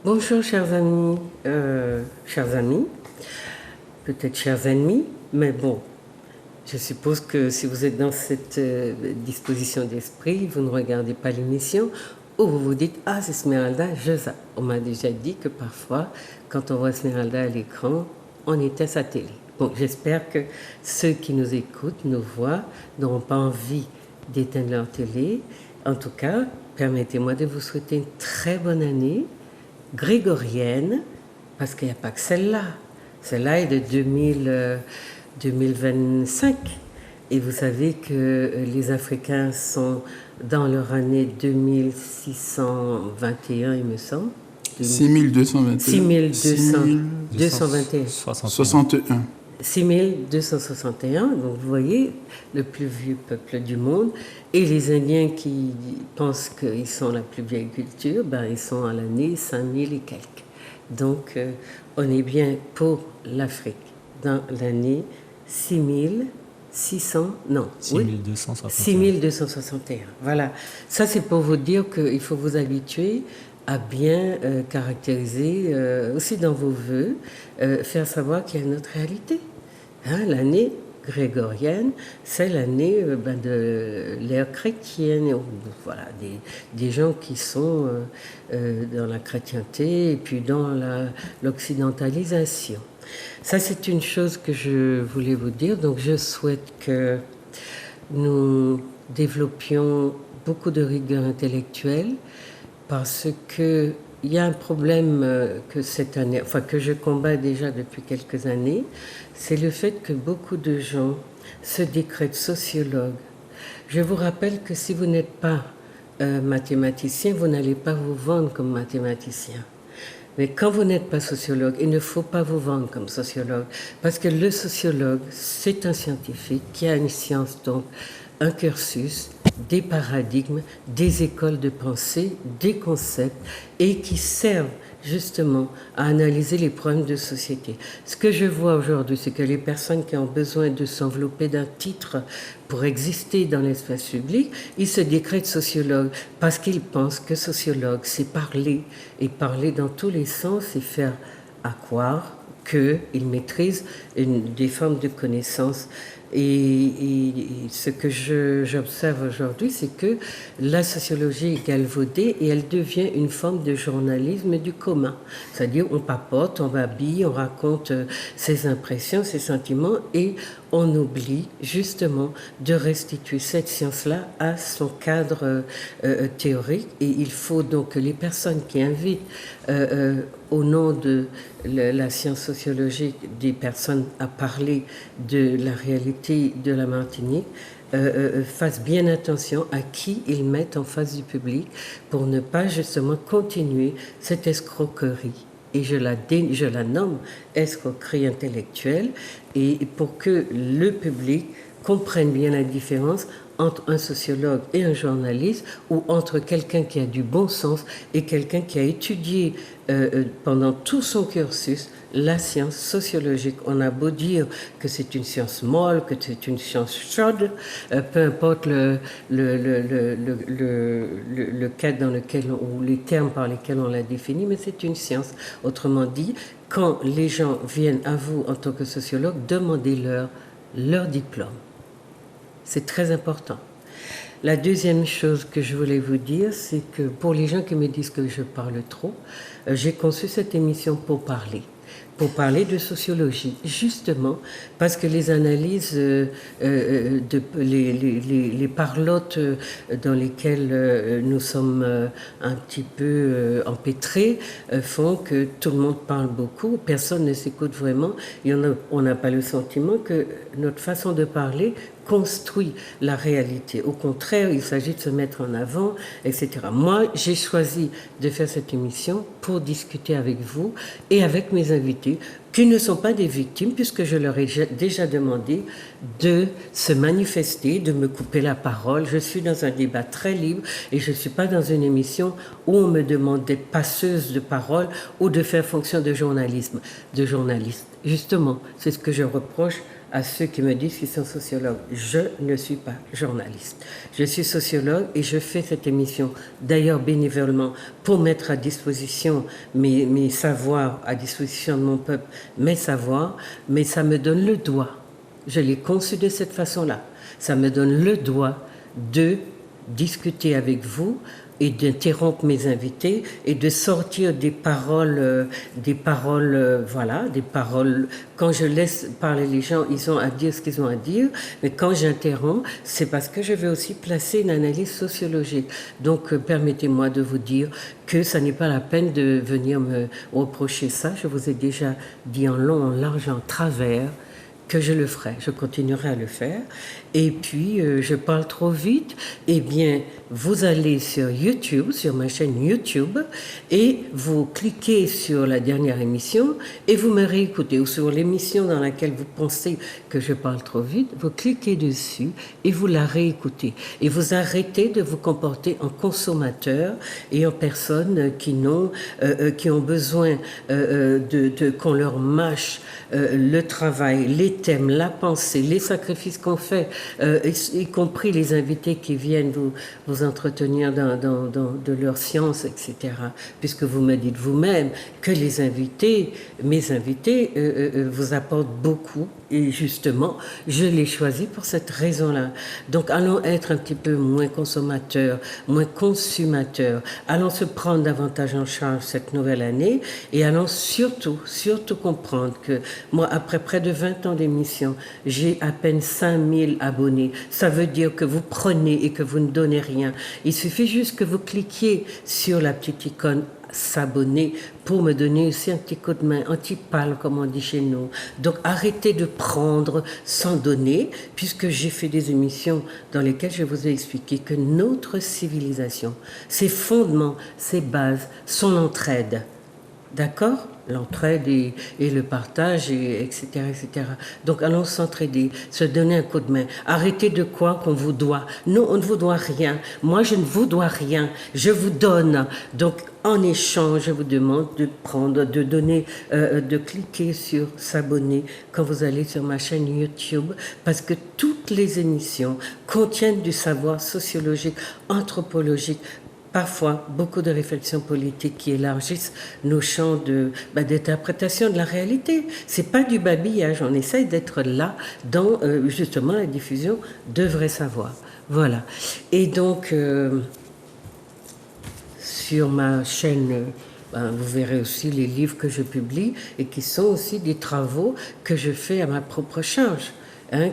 Bonjour chers amis, peut-être chers ennemis, mais bon, je suppose que si vous êtes dans cette disposition d'esprit, vous ne regardez pas l'émission ou vous vous dites « Ah, c'est Esmeralda, je zappe ». On m'a déjà dit que parfois, quand on voit Esmeralda à l'écran, on éteint sa télé. Bon, j'espère que ceux qui nous écoutent, nous voient, n'auront pas envie d'éteindre leur télé. En tout cas, permettez-moi de vous souhaiter une très bonne année grégorienne, parce qu'il n'y a pas que celle-là. Celle-là est de 2025. Et vous savez que les Africains sont dans leur année 2621, il me semble. 6221. 6221. 61. 6261, donc vous voyez, le plus vieux peuple du monde. Et les Indiens qui pensent qu'ils sont la plus vieille culture, ben, ils sont à l'année 5000 et quelques. Donc on est bien pour l'Afrique dans l'année 6261. Voilà, ça c'est pour vous dire qu'il faut vous habituer à bien caractériser aussi dans vos vœux, faire savoir qu'il y a une autre réalité. Hein, l'année grégorienne, c'est l'année de l'ère chrétienne. Voilà, des gens qui sont dans la chrétienté et puis dans l'occidentalisation. Ça, c'est une chose que je voulais vous dire. Donc, je souhaite que nous développions beaucoup de rigueur intellectuelle, parce qu'il y a un problème que cette année, enfin que je combats déjà depuis quelques années, c'est le fait que beaucoup de gens se décrètent sociologues. Je vous rappelle que si vous n'êtes pas mathématicien, vous n'allez pas vous vendre comme mathématicien. Mais quand vous n'êtes pas sociologue, il ne faut pas vous vendre comme sociologue, parce que le sociologue, c'est un scientifique qui a une science, donc un cursus, des paradigmes, des écoles de pensée, des concepts, et qui servent justement à analyser les problèmes de société. Ce que je vois aujourd'hui, c'est que les personnes qui ont besoin de s'envelopper d'un titre pour exister dans l'espace public, ils se décrètent sociologues parce qu'ils pensent que sociologue, c'est parler, et parler dans tous les sens et faire à croire qu'ils maîtrisent des formes de connaissances. Et ce que j'observe aujourd'hui, c'est que la sociologie est galvaudée et elle devient une forme de journalisme du commun. C'est-à-dire on papote, on babille, on raconte ses impressions, ses sentiments et on oublie justement de restituer cette science-là à son cadre théorique. Et il faut donc que les personnes qui invitent au nom de la science sociologique des personnes à parler de la réalité de la Martinique fassent bien attention à qui ils mettent en face du public pour ne pas justement continuer cette escroquerie. Et je la nomme escroquerie intellectuelle, et pour que le public comprenne bien la différence entre un sociologue et un journaliste, ou entre quelqu'un qui a du bon sens et quelqu'un qui a étudié pendant tout son cursus la science sociologique. On a beau dire que c'est une science molle, que c'est une science chaude, peu importe le cadre dans lequel, ou les termes par lesquels on la définit, mais c'est une science. Autrement dit, quand les gens viennent à vous en tant que sociologue, demandez-leur leur diplôme. C'est très important. La deuxième chose que je voulais vous dire, c'est que pour les gens qui me disent que je parle trop, j'ai conçu cette émission pour parler de sociologie, justement parce que les analyses, les parlottes dans lesquelles nous sommes un petit peu empêtrés font que tout le monde parle beaucoup, personne ne s'écoute vraiment, et on n'a pas le sentiment que notre façon de parler construit la réalité. Au contraire, il s'agit de se mettre en avant, etc. Moi, j'ai choisi de faire cette émission pour discuter avec vous et avec mes invités, qui ne sont pas des victimes, puisque je leur ai déjà demandé de se manifester, de me couper la parole. Je suis dans un débat très libre et je ne suis pas dans une émission où on me demande d'être passeuse de parole ou de faire fonction de journaliste. Justement, c'est ce que je reproche à ceux qui me disent qu'ils sont sociologues. Je ne suis pas journaliste. Je suis sociologue et je fais cette émission, d'ailleurs bénévolement, pour mettre à disposition mes savoirs, à disposition de mon peuple, mes savoirs, mais ça me donne le droit. Je l'ai conçu de cette façon-là. Ça me donne le droit de discuter avec vous et d'interrompre mes invités et de sortir des paroles, voilà, des paroles. Quand je laisse parler les gens, ils ont à dire ce qu'ils ont à dire, mais quand j'interromps, c'est parce que je veux aussi placer une analyse sociologique. Donc, permettez-moi de vous dire que ça n'est pas la peine de venir me reprocher ça. Je vous ai déjà dit en long, en large, en travers, que je le ferai, je continuerai à le faire. Et puis, je parle trop vite, eh bien, vous allez sur YouTube, sur ma chaîne YouTube, et vous cliquez sur la dernière émission, et vous me réécoutez, ou sur l'émission dans laquelle vous pensez que je parle trop vite, vous cliquez dessus, et vous la réécoutez. Et vous arrêtez de vous comporter en consommateur et en personne qui ont besoin qu'on leur mâche le travail, les thèmes, la pensée, les sacrifices qu'on fait, y compris les invités qui viennent vous entretenir de leur science, etc. Puisque vous me dites vous-même que mes invités vous apportent beaucoup. Et justement, je l'ai choisi pour cette raison-là. Donc, allons être un petit peu moins consommateurs, moins consommateurs. Allons se prendre davantage en charge cette nouvelle année et allons surtout comprendre que moi, après près de 20 ans d'émission, j'ai à peine 5000 abonnés. Ça veut dire que vous prenez et que vous ne donnez rien. Il suffit juste que vous cliquiez sur la petite icône s'abonner pour me donner aussi un petit coup de main, anti-pal comme on dit chez nous. Donc arrêtez de prendre sans donner, puisque j'ai fait des émissions dans lesquelles je vous ai expliqué que notre civilisation, ses fondements, ses bases sont l'entraide. D'accord? L'entraide et le partage, etc., etc. Donc, allons s'entraider, se donner un coup de main. Arrêtez de croire qu'on vous doit. Non, on ne vous doit rien. Moi, je ne vous dois rien. Je vous donne. Donc, en échange, je vous demande de prendre, de donner, de cliquer sur s'abonner quand vous allez sur ma chaîne YouTube, parce que toutes les émissions contiennent du savoir sociologique, anthropologique, parfois beaucoup de réflexions politiques qui élargissent nos champs d'interprétation de la réalité. C'est pas du babillage, on essaye d'être là dans justement la diffusion de vrais savoirs. Voilà. Et donc, sur ma chaîne, vous verrez aussi les livres que je publie et qui sont aussi des travaux que je fais à ma propre charge.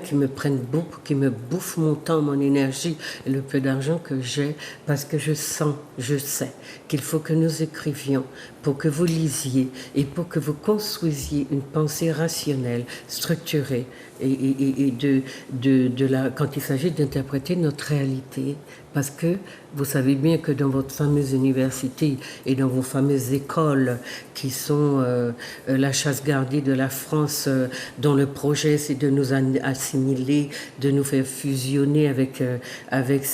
Qui me prennent beaucoup, qui me bouffent mon temps, mon énergie et le peu d'argent que j'ai, parce que je sais qu'il faut que nous écrivions pour que vous lisiez et pour que vous construisiez une pensée rationnelle, structurée, et quand il s'agit d'interpréter notre réalité. Parce que vous savez bien que dans votre fameuse université et dans vos fameuses écoles qui sont la chasse gardée de la France, dont le projet c'est de nous assimiler, de nous faire fusionner avec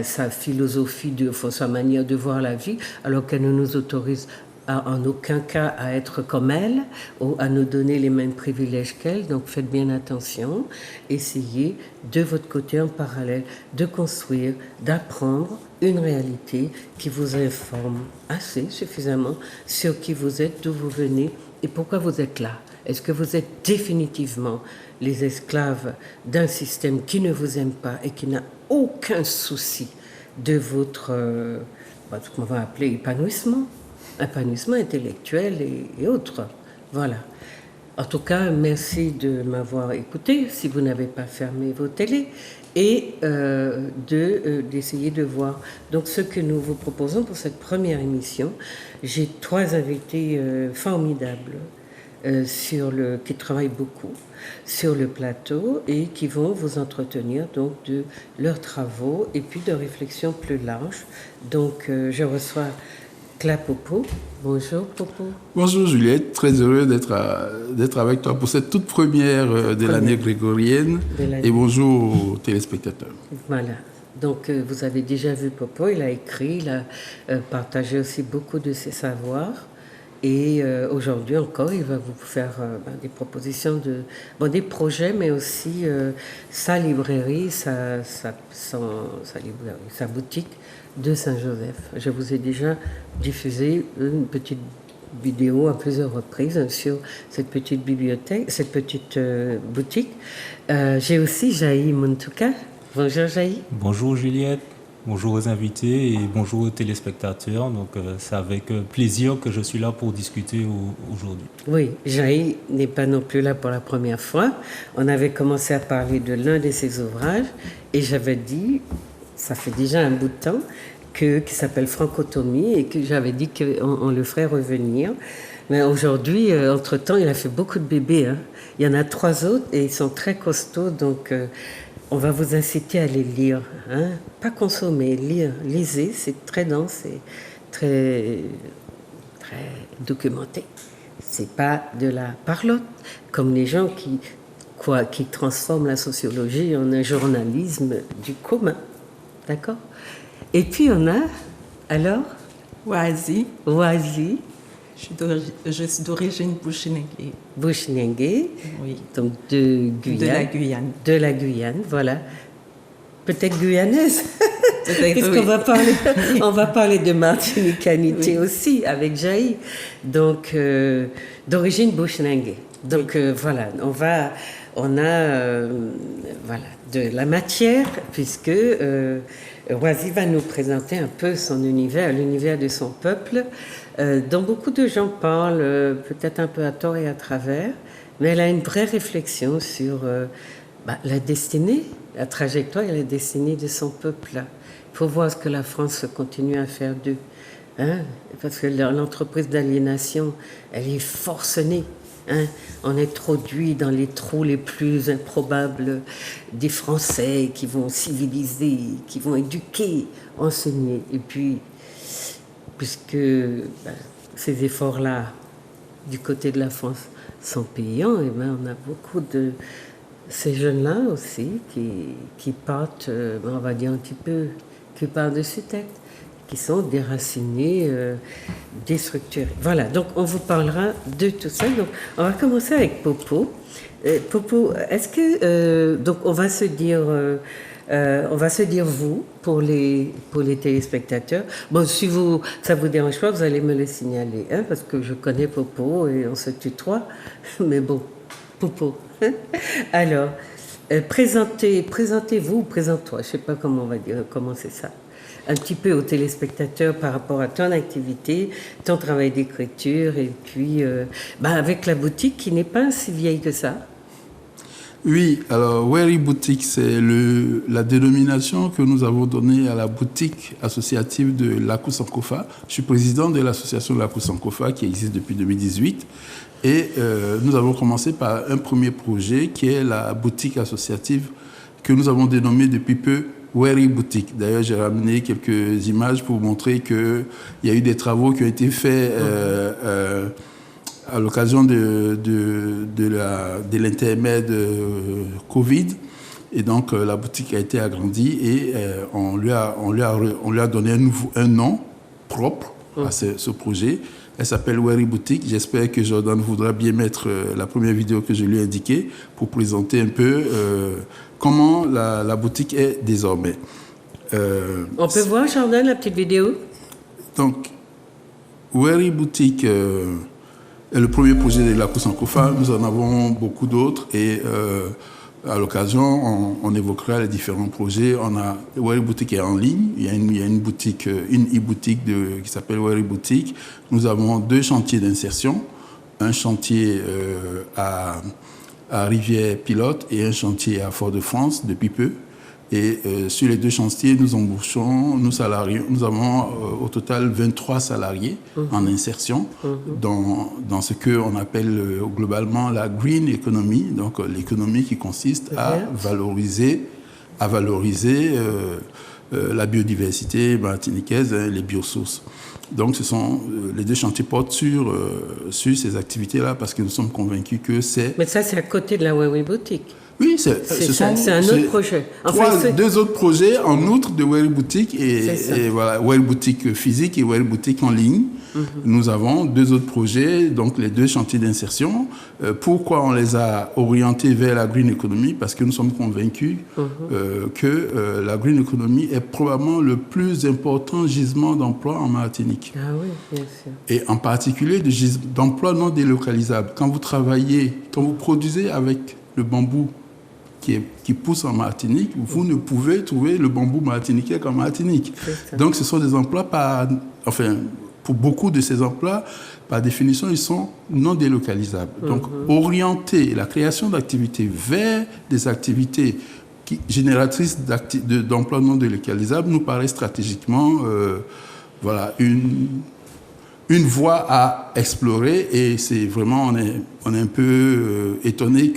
sa philosophie, sa manière de voir la vie, alors qu'elle ne nous autorise en aucun cas à être comme elle ou à nous donner les mêmes privilèges qu'elle. Donc faites bien attention, essayez de votre côté en parallèle de construire, d'apprendre une réalité qui vous informe assez suffisamment sur qui vous êtes, d'où vous venez et pourquoi vous êtes là. Est-ce que vous êtes définitivement les esclaves d'un système qui ne vous aime pas et qui n'a aucun souci de votre, ce qu'on va appeler épanouissement intellectuel et autres. Voilà. En tout cas, merci de m'avoir écouté, si vous n'avez pas fermé vos télés, et d'essayer de voir. Donc, ce que nous vous proposons pour cette première émission, j'ai 3 invités formidables qui travaillent beaucoup sur le plateau et qui vont vous entretenir donc de leurs travaux et puis de réflexions plus larges. Donc, je reçois Claire Popo. Bonjour Popo. Bonjour Juliette, très heureux d'être avec toi pour cette toute première de l'année grégorienne. Et bonjour aux téléspectateurs. Voilà. Donc vous avez déjà vu Popo, il a écrit, il a partagé aussi beaucoup de ses savoirs. Et aujourd'hui encore, il va vous faire des propositions des projets, mais aussi sa librairie, sa boutique de Saint-Joseph. Je vous ai déjà diffusé une petite vidéo à plusieurs reprises sur cette petite bibliothèque, cette petite boutique. J'ai aussi Jaï Montouka. Bonjour Jaï. Bonjour Juliette. Bonjour aux invités et bonjour aux téléspectateurs. Donc, c'est avec plaisir que je suis là pour discuter aujourd'hui. Oui, Jaï n'est pas non plus là pour la première fois. On avait commencé à parler de l'un de ses ouvrages et j'avais dit, ça fait déjà un bout de temps, qui s'appelle Francotomie et que j'avais dit qu'on le ferait revenir. Mais aujourd'hui, entre-temps, il a fait beaucoup de bébés. Hein. Il y en a 3 autres et ils sont très costauds, donc... on va vous inciter à les lire, hein? Pas consommer, lire, lisez, c'est très dense et très documenté. C'est pas de la parlotte, comme les gens qui transforment la sociologie en un journalisme du commun, d'accord? Et puis on a, alors, Wazi. Je suis d'origine Bushinengue. Bushinengue, Oui. donc de Guyane. De la Guyane. De la Guyane, voilà. Peut-être guyanaise. Puisqu'on oui. on va parler de martinicanité aussi avec Jaï. Donc, d'origine Bushinengue. Donc, voilà, on a de la matière, puisque Wazi va nous présenter un peu son univers, l'univers de son peuple, dont beaucoup de gens parlent, peut-être un peu à tort et à travers, mais elle a une vraie réflexion sur la destinée, la trajectoire et la destinée de son peuple. Il faut voir ce que la France continue à faire d'eux. Hein? Parce que l'entreprise d'aliénation, elle est forcenée. Hein? On introduit dans les trous les plus improbables des Français qui vont civiliser, qui vont éduquer, enseigner. Et puis, puisque ces efforts-là, du côté de la France, sont payants, et on a beaucoup de ces jeunes-là aussi qui partent, on va dire un petit peu, qui par-dessus tête, qui sont déracinés, déstructurés. Voilà, donc on vous parlera de tout ça. Donc on va commencer avec Popo. Popo, est-ce que donc on va se dire vous pour les téléspectateurs. Bon, si ça vous dérange pas, vous allez me le signaler, hein, parce que je connais Popo et on se tutoie. Mais bon, Popo. Alors, présentez-vous, présente-toi. Je sais pas comment on va dire, comment c'est ça. Un petit peu aux téléspectateurs par rapport à ton activité, ton travail d'écriture, et puis avec la boutique qui n'est pas si vieille que ça. Oui, alors Weri Boutique, c'est la dénomination que nous avons donnée à la boutique associative de Lakou Sankofa. Je suis président de l'association Lakou Sankofa qui existe depuis 2018. Et nous avons commencé par un premier projet qui est la boutique associative que nous avons dénommée depuis peu Weri Boutique. D'ailleurs, j'ai ramené quelques images pour montrer qu'il y a eu des travaux qui ont été faits à l'occasion de l'intermède Covid. Et donc, la boutique a été agrandie et on lui a donné un nom propre à ce projet. Elle s'appelle Weri Boutique. J'espère que Jordan voudra bien mettre la première vidéo que je lui ai indiquée pour présenter un peu comment la boutique est désormais. On peut voir, Jordan, la petite vidéo? Donc, Weri Boutique est le premier projet de Lakou Sankofa. Nous en avons beaucoup d'autres et à l'occasion, on évoquera les différents projets. Weri Boutique est en ligne. Il y a une boutique, une e-boutique qui s'appelle Weri Boutique. Nous avons 2 chantiers d'insertion. Un chantier à Rivière-Pilote et un chantier à Fort-de-France depuis peu. Et sur les 2 chantiers, nous avons au total 23 salariés en insertion dans ce qu'on appelle globalement la green economy, donc l'économie qui consiste à valoriser la biodiversité martiniquaise, les biosources. Donc les 2 chantiers portent sur ces activités-là parce que nous sommes convaincus que c'est... Mais ça, c'est à côté de la Weri Boutique. Oui, c'est un autre projet. Enfin, deux autres projets en outre de Wary Boutique et voilà, Wary Boutique physique et Wary Boutique en ligne. Nous avons deux autres projets, donc les deux chantiers d'insertion. Pourquoi on les a orientés vers la green economy? Parce que nous sommes convaincus que la green economy est probablement le plus important gisement d'emploi en Martinique. Ah oui, bien sûr. Et en particulier d'emplois non délocalisables. Quand vous produisez avec le bambou qui pousse en Martinique, vous ne pouvez trouver le bambou martiniquais qu'en Martinique. Donc ce sont des emplois pour beaucoup de ces emplois, par définition, ils sont non délocalisables. Donc, orienter la création d'activités vers des activités génératrices d'emplois non délocalisables nous paraît stratégiquement une voie à explorer. Et c'est vraiment, on est un peu étonné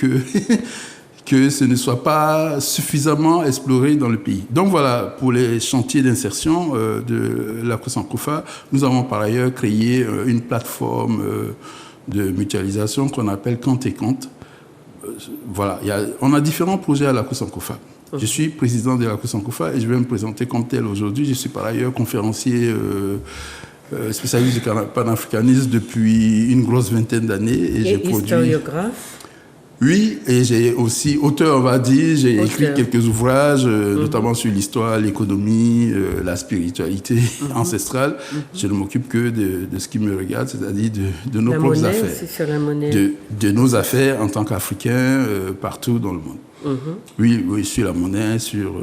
que ce ne soit pas suffisamment exploré dans le pays. Donc voilà, pour les chantiers d'insertion de l'ACOSANCOFA, nous avons par ailleurs créé une plateforme de mutualisation qu'on appelle Compte et Compte. Voilà, on a différents projets à l'ACOSANCOFA. Je suis président de l'ACOSANCOFA et je vais me présenter comme tel aujourd'hui. Je suis par ailleurs conférencier spécialiste du panafricanisme depuis une grosse vingtaine d'années. Et historiographe. Oui, et j'ai aussi auteur, on va dire, j'ai écrit quelques ouvrages, notamment sur l'histoire, l'économie, la spiritualité ancestrale. Je ne m'occupe que de ce qui me regarde, c'est-à-dire de nos propres affaires. Aussi sur la monnaie. De nos affaires en tant qu'Africains partout dans le monde. Oui, sur la monnaie, sur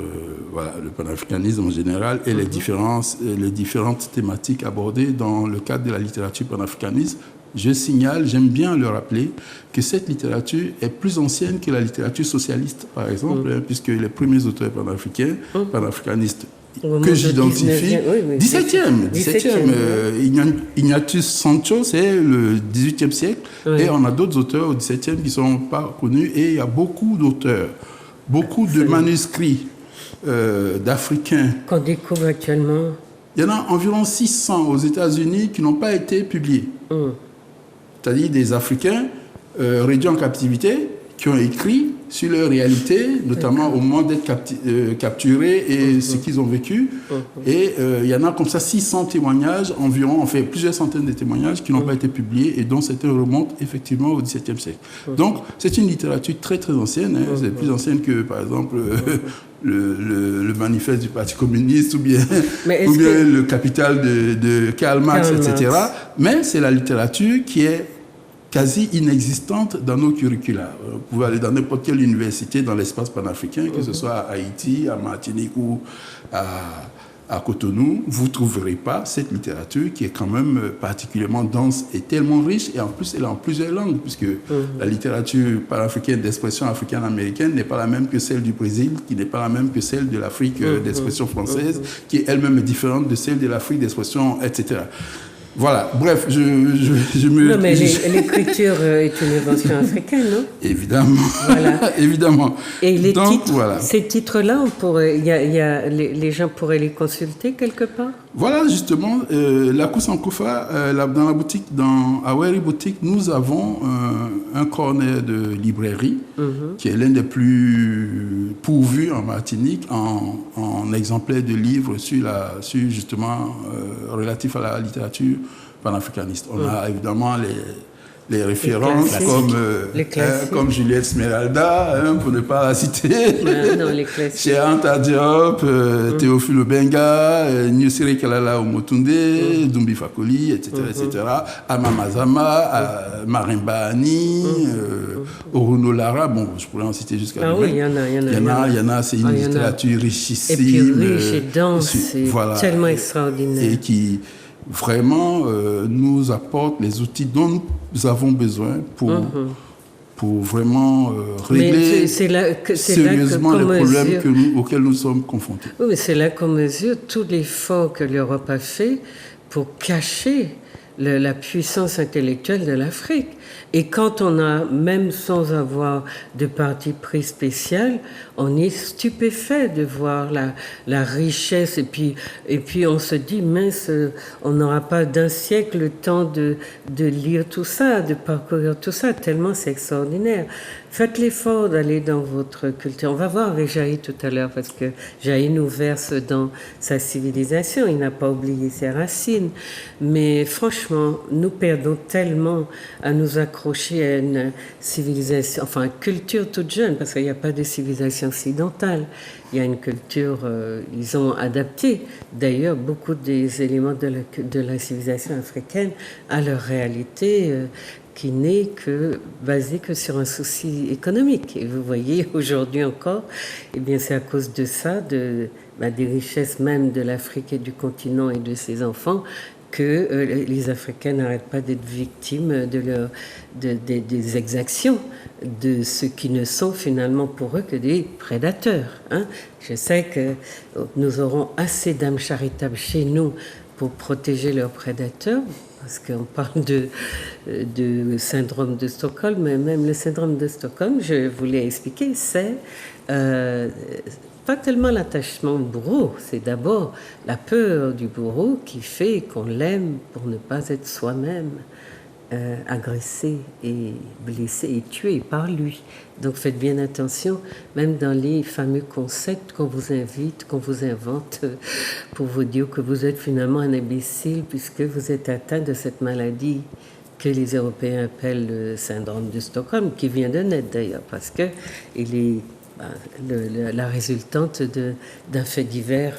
le panafricanisme en général et les différentes thématiques abordées dans le cadre de la littérature panafricaniste. Je signale, j'aime bien le rappeler, que cette littérature est plus ancienne que la littérature socialiste, par exemple, puisque les premiers auteurs panafricains, panafricanistes, que j'identifie, 17e. Ignatius Sancho, c'est le 18e siècle, et on a d'autres auteurs au 17e qui ne sont pas connus, et il y a beaucoup d'auteurs, beaucoup de manuscrits d'Africains. Qu'on découvre actuellement. Il y en a environ 600 aux États-Unis qui n'ont pas été publiés. C'est-à-dire des Africains réduits en captivité qui ont écrit sur leur réalité, notamment au moment d'être capturés et ce qu'ils ont vécu. Et il y en a comme ça 600 témoignages environ, plusieurs centaines de témoignages qui n'ont pas été publiés et dont certains remontent effectivement au XVIIe siècle. Donc c'est une littérature très très ancienne, c'est plus ancienne que par exemple le manifeste du Parti communiste ou bien le Capital de Karl Marx, etc. Mais c'est la littérature qui est quasi inexistante dans nos curricula. Vous pouvez aller dans n'importe quelle université dans l'espace panafricain, que ce soit à Haïti, à Martinique ou à Cotonou, vous ne trouverez pas cette littérature qui est quand même particulièrement dense et tellement riche, et en plus elle est en plusieurs langues, puisque la littérature panafricaine d'expression africaine-américaine n'est pas la même que celle du Brésil, qui n'est pas la même que celle de l'Afrique d'expression française, qui elle-même est différente de celle de l'Afrique d'expression, etc. Voilà, bref, je me... Non, mais l'écriture est une invention africaine, non? Évidemment. Voilà. Évidemment. Et ces titres-là, les gens pourraient les consulter quelque part? Voilà, justement, l'ACOSANCOFA, dans la boutique, à Wary Boutique, nous avons un corner de librairie qui est l'un des plus pourvus en Martinique en exemplaires de livres sur justement relatifs à la littérature panafricaniste. On a évidemment les références comme Juliette Smeralda, pour ne pas la citer, chez Anta Diop, Théophile Obenga, Nyusiri Kalala Omotunde, Dumbi Fakoli, etc., Amamazama, Marimba Ani, Oruno Lara, bon, je pourrais en citer jusqu'à demain. Oui, il y en a, c'est une littérature richissime. Et puis riche et dense, tellement extraordinaire. Et qui vraiment nous apporte les outils dont nous avons besoin pour vraiment régler sérieusement les problèmes auxquels nous sommes confrontés. Oui, mais c'est là qu'on mesure tout l'effort que l'Europe a fait pour cacher la puissance intellectuelle de l'Afrique. Et quand on a, même sans avoir de parti pris spécial, on est stupéfait de voir la richesse. Et puis on se dit, mince, on n'aura pas d'un siècle le temps de lire tout ça, de parcourir tout ça, tellement c'est extraordinaire. Faites l'effort d'aller dans votre culture. On va voir avec Jaïd tout à l'heure, parce que Jaïd nous verse dans sa civilisation. Il n'a pas oublié ses racines. Mais franchement, nous perdons tellement à nous accrocher à une civilisation, enfin, une culture toute jeune, parce qu'il n'y a pas de civilisation occidentale. Il y a une culture, ils ont adapté d'ailleurs beaucoup des éléments de la civilisation africaine à leur réalité, qui n'est basée que sur un souci économique. Et vous voyez, aujourd'hui encore, eh bien, c'est à cause de ça, des richesses même de l'Afrique et du continent et de ses enfants, que les Africains n'arrêtent pas d'être victimes des exactions de ceux qui ne sont finalement pour eux que des prédateurs. Hein. Je sais que nous aurons assez d'âmes charitables chez nous pour protéger leurs prédateurs, parce qu'on parle de syndrome de Stockholm, mais même le syndrome de Stockholm, je voulais expliquer, c'est pas tellement l'attachement au bourreau, c'est d'abord la peur du bourreau qui fait qu'on l'aime pour ne pas être soi-même agressé et blessé et tué par lui. Donc faites bien attention, même dans les fameux concepts qu'on vous invite, qu'on vous invente pour vous dire que vous êtes finalement un imbécile puisque vous êtes atteint de cette maladie que les Européens appellent le syndrome de Stockholm, qui vient de naître d'ailleurs, parce que il est la résultante d'un fait divers,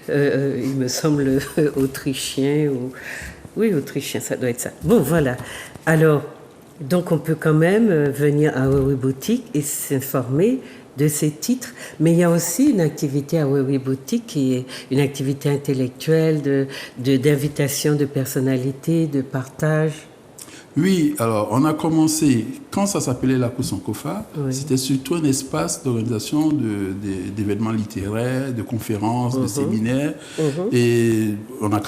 il me semble, autrichien. Oui, autrichien, ça doit être ça. Bon, voilà. Alors, donc on peut quand même venir à Wewe Boutique et s'informer de ces titres. Mais il y a aussi une activité à Wewe Boutique qui est une activité intellectuelle, d'invitation de personnalités, de partage. Oui, alors on a commencé, quand ça s'appelait la Kusankofa, oui. C'était surtout un espace d'organisation d'événements littéraires, de conférences, de séminaires. Et on a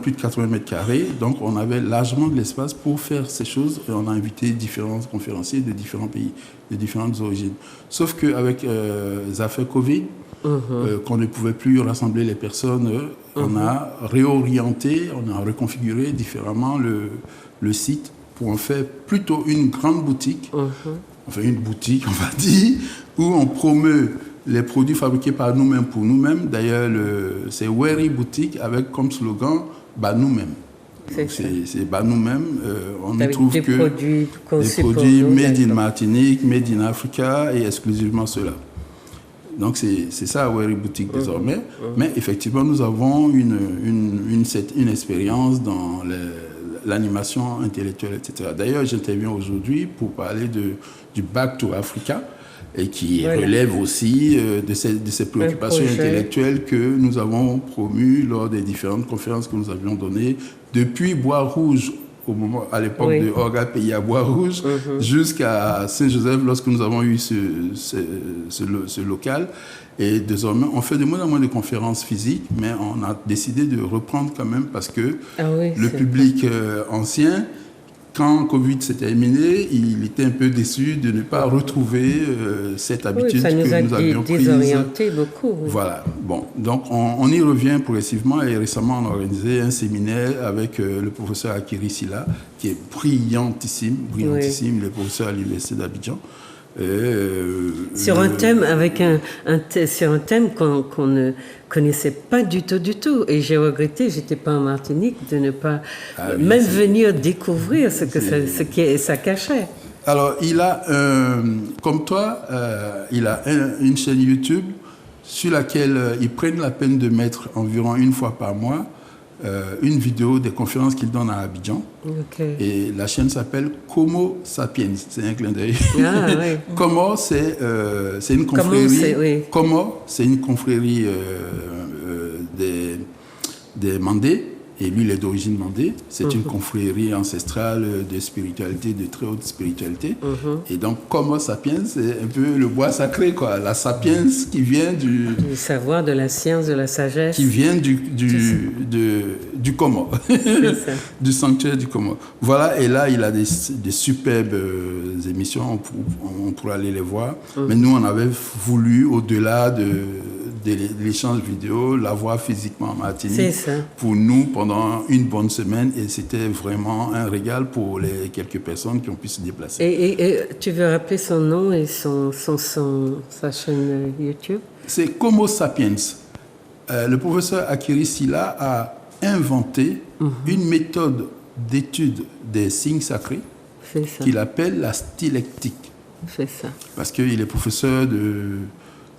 plus de 80 mètres carrés, donc on avait largement de l'espace pour faire ces choses. Et on a invité différents conférenciers de différents pays, de différentes origines. Sauf qu'avec les affaires Covid, qu'on ne pouvait plus rassembler les personnes, on a réorienté, on a reconfiguré différemment le site pour en faire plutôt une grande boutique, enfin une boutique on va dire, où on promeut les produits fabriqués par nous-mêmes pour nous-mêmes. D'ailleurs, c'est Wery Boutique avec comme slogan « Bah nous-mêmes ». C'est bah nous-mêmes, on ne trouve que des produits made in Martinique, made in Africa et exclusivement cela. Donc c'est ça Wery Boutique désormais. Mais effectivement, nous avons une expérience dans l'animation intellectuelle, etc. D'ailleurs, j'interviens aujourd'hui pour parler du Back to Africa et qui relève aussi de ces préoccupations intellectuelles que nous avons promues lors des différentes conférences que nous avions données depuis Bois-Rouge, à l'époque de Orga Pays à Bois-Rouge, jusqu'à Saint-Joseph lorsque nous avons eu ce local. Et désormais, on fait de moins en moins de conférences physiques, mais on a décidé de reprendre quand même parce que le public ancien, quand Covid s'est terminé, il était un peu déçu de ne pas retrouver cette habitude que nous avions prise. Ça nous a désorienté beaucoup. Voilà. Bon, donc on y revient progressivement et récemment on a organisé un séminaire avec le professeur Akiri Silla, qui est brillantissime, le professeur à l'université d'Abidjan. Sur un thème sur un thème qu'on ne connaissait pas du tout, et j'ai regretté, j'étais pas en Martinique, de ne pas venir découvrir ce que ça cachait. Alors il a comme toi il a une chaîne YouTube sur laquelle ils prennent la peine de mettre environ une fois par mois une vidéo des conférences qu'il donne à Abidjan. Et la chaîne s'appelle Como Sapiens. C'est un clin d'œil. Como, c'est une confrérie. Como, c'est une confrérie des Mandés. Et lui, il est d'origine mandée. C'est une confrérie ancestrale de spiritualité, de très haute spiritualité. Et donc, Homo sapiens, c'est un peu le bois sacré, quoi. La sapiens qui vient du savoir, de la science, de la sagesse. Qui vient du Komo, du sanctuaire du Komo. Voilà, et là, il a des superbes émissions, on pourra aller les voir. Mais nous, on avait voulu, au-delà de l'échange vidéo, l'avoir physiquement en Martinique pour nous pendant une bonne semaine, et c'était vraiment un régal pour les quelques personnes qui ont pu se déplacer. Et tu veux rappeler son nom et sa chaîne YouTube? C'est Homo sapiens. Le professeur Akiri Silla a inventé une méthode d'étude des signes sacrés qu'il appelle la stylectique. C'est ça. Parce qu'il est professeur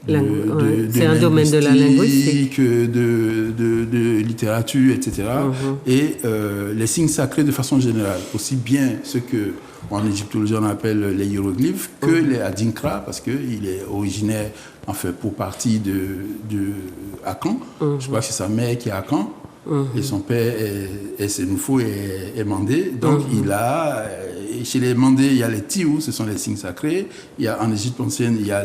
c'est un domaine de la linguistique, de littérature, etc. Et les signes sacrés de façon générale, aussi bien ce que en égyptologie on appelle les hiéroglyphes que les adinkra, parce qu'il est originaire, enfin pour partie de Akan. Je crois que c'est sa mère qui est Akan. Et son père est Sénoufo et Mandé. Donc il a, chez les Mandés, il y a les Tiou, ce sont les signes sacrés. Il y a, en Égypte ancienne, il y a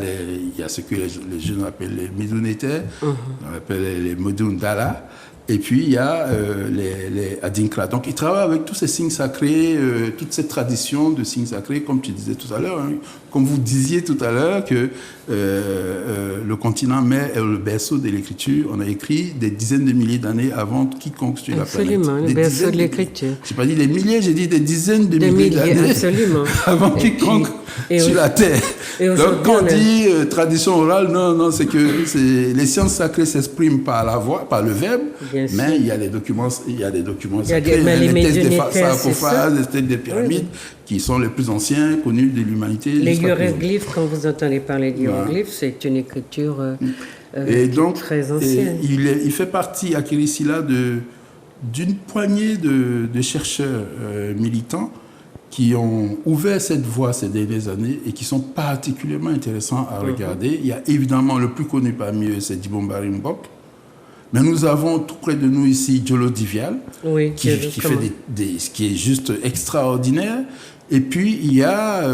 ce que les jeunes appellent les Médounétaires, on appelle les Modoun Dala. Et puis il y a les Adinkra. Donc il travaille avec tous ces signes sacrés, toute cette tradition de signes sacrés, comme tu disais tout à l'heure, comme vous disiez tout à l'heure que le continent mère est le berceau de l'écriture. On a écrit des dizaines de milliers d'années avant quiconque sur la planète. Absolument, le berceau de l'écriture. Je n'ai pas dit des milliers, j'ai dit des dizaines de milliers d'années avant quiconque sur la Terre. Donc quand on dit tradition orale, non, c'est que les sciences sacrées s'expriment par la voix, par le verbe. Mais il y a des documents sacrés, les textes des sarcophages, les textes des pyramides, qui sont les plus anciens connus de l'humanité. Les hiéroglyphes, quand vous entendez parler d'hiéroglyphes, c'est une écriture très ancienne. Il fait partie, Akiri Silla, d'une poignée de chercheurs militants qui ont ouvert cette voie ces dernières années et qui sont particulièrement intéressants à regarder. Il y a évidemment le plus connu parmi eux, c'est Dibombari Mbok. Mais nous avons tout près de nous ici Jolo Divial, qui est juste extraordinaire. Et puis il y a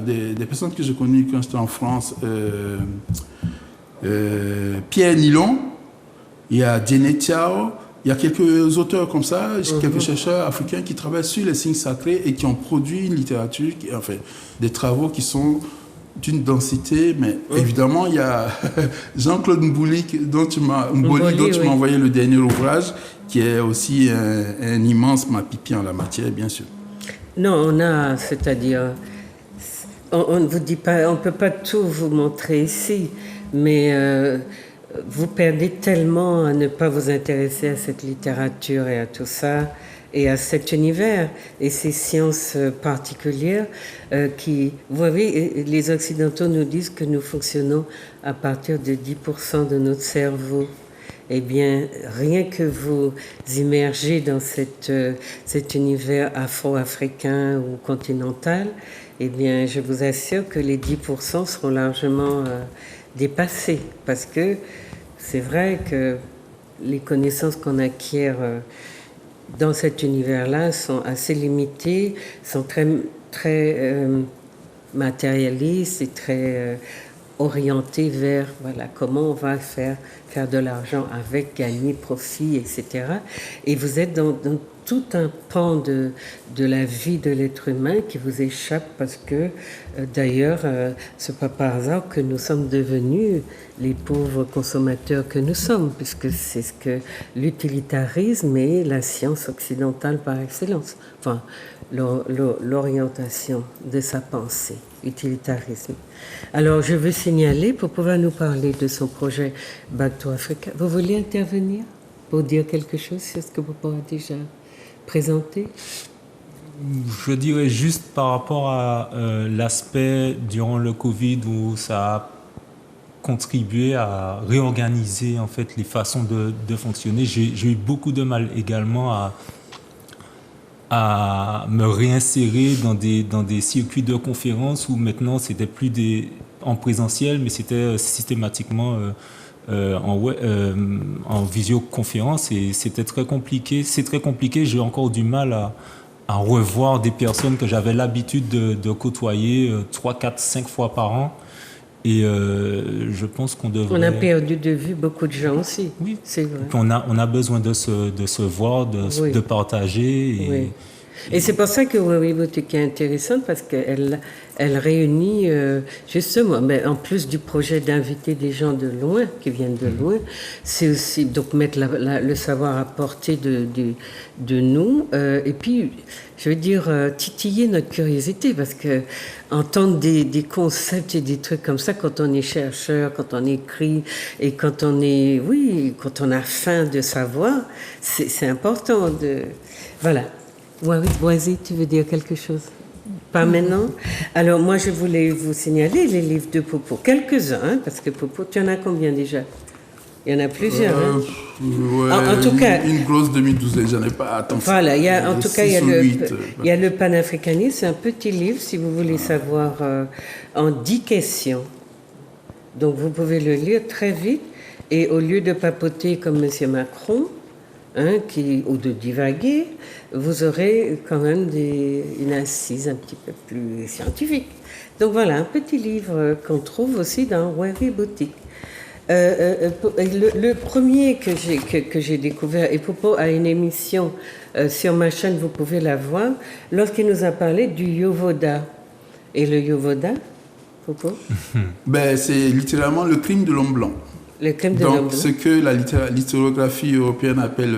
des personnes que j'ai connues quand j'étais en France, Pierre Nilon, il y a Djene Tiao, il y a quelques auteurs comme ça, quelques chercheurs africains qui travaillent sur les signes sacrés et qui ont produit une littérature, des travaux qui sont d'une densité, mais évidemment, il y a Jean-Claude Mbouli dont tu m'as envoyé le dernier ouvrage, qui est aussi un immense mapipi en la matière, bien sûr. Non, c'est-à-dire, on ne vous dit pas, on ne peut pas tout vous montrer ici, mais vous perdez tellement à ne pas vous intéresser à cette littérature et à tout ça, et à cet univers et ces sciences particulières qui, vous voyez, les Occidentaux nous disent que nous fonctionnons à partir de 10% de notre cerveau. Eh bien, rien que vous immergez dans cet univers afro-africain ou continental, eh bien, je vous assure que les 10% seront largement dépassés, parce que c'est vrai que les connaissances qu'on acquiert dans cet univers-là sont assez limitées, sont très matérialistes et très orientées vers comment on va faire de l'argent avec, gagner, profit, etc. Et vous êtes dans tout un pan de la vie de l'être humain qui vous échappe parce que, d'ailleurs, c'est pas par hasard que nous sommes devenus les pauvres consommateurs que nous sommes, puisque c'est ce que l'utilitarisme est la science occidentale par excellence. Enfin, l'orientation de sa pensée, utilitarisme. Alors, je veux signaler, pour pouvoir nous parler de son projet Back to Africa, vous voulez intervenir pour dire quelque chose sur ce que vous pourrez déjà présenter? Je dirais juste par rapport à l'aspect durant le Covid où ça a contribué à réorganiser en fait les façons de fonctionner. J'ai eu beaucoup de mal également à me réinsérer dans des circuits de conférences où maintenant c'était plus en présentiel, mais c'était systématiquement en visioconférence et c'était très compliqué. C'est très compliqué. J'ai encore du mal à revoir des personnes que j'avais l'habitude de côtoyer 3, 4, 5 fois par an. Et je pense qu'on devrait... On a perdu de vue beaucoup de gens aussi. Oui, c'est vrai. On a besoin de se voir, de partager. Et, et c'est pour ça que Wari Boutique est intéressante parce qu'elle réunit justement, mais en plus du projet d'inviter des gens de loin, qui viennent de loin, c'est aussi donc mettre le savoir à portée de nous et puis je veux dire titiller notre curiosité parce que entendre des concepts et des trucs comme ça quand on est chercheur, quand on écrit et quand on a faim de savoir, c'est important de voilà. Boisy, tu veux dire quelque chose? Pas maintenant. Alors moi, je voulais vous signaler les livres de Popo. Quelques-uns, hein, parce que Popo, tu en as combien déjà? Il y en a plusieurs. Ouais, en tout cas, une grosse 2012, j'en ai pas attendu. Voilà, il y a le panafricanisme, c'est un petit livre, si vous voulez savoir, en 10 questions. Donc vous pouvez le lire très vite, et au lieu de papoter comme M. Macron, ou de divaguer, vous aurez quand même une assise un petit peu plus scientifique. Donc voilà, un petit livre qu'on trouve aussi dans Wari Boutique. Le premier que j'ai découvert, et Popo a une émission sur ma chaîne, vous pouvez la voir, lorsqu'il nous a parlé du Yovoda. Et le Yovoda, Popo? C'est littéralement le crime de l'homme blanc. Donc, ce que l'historiographie européenne appelle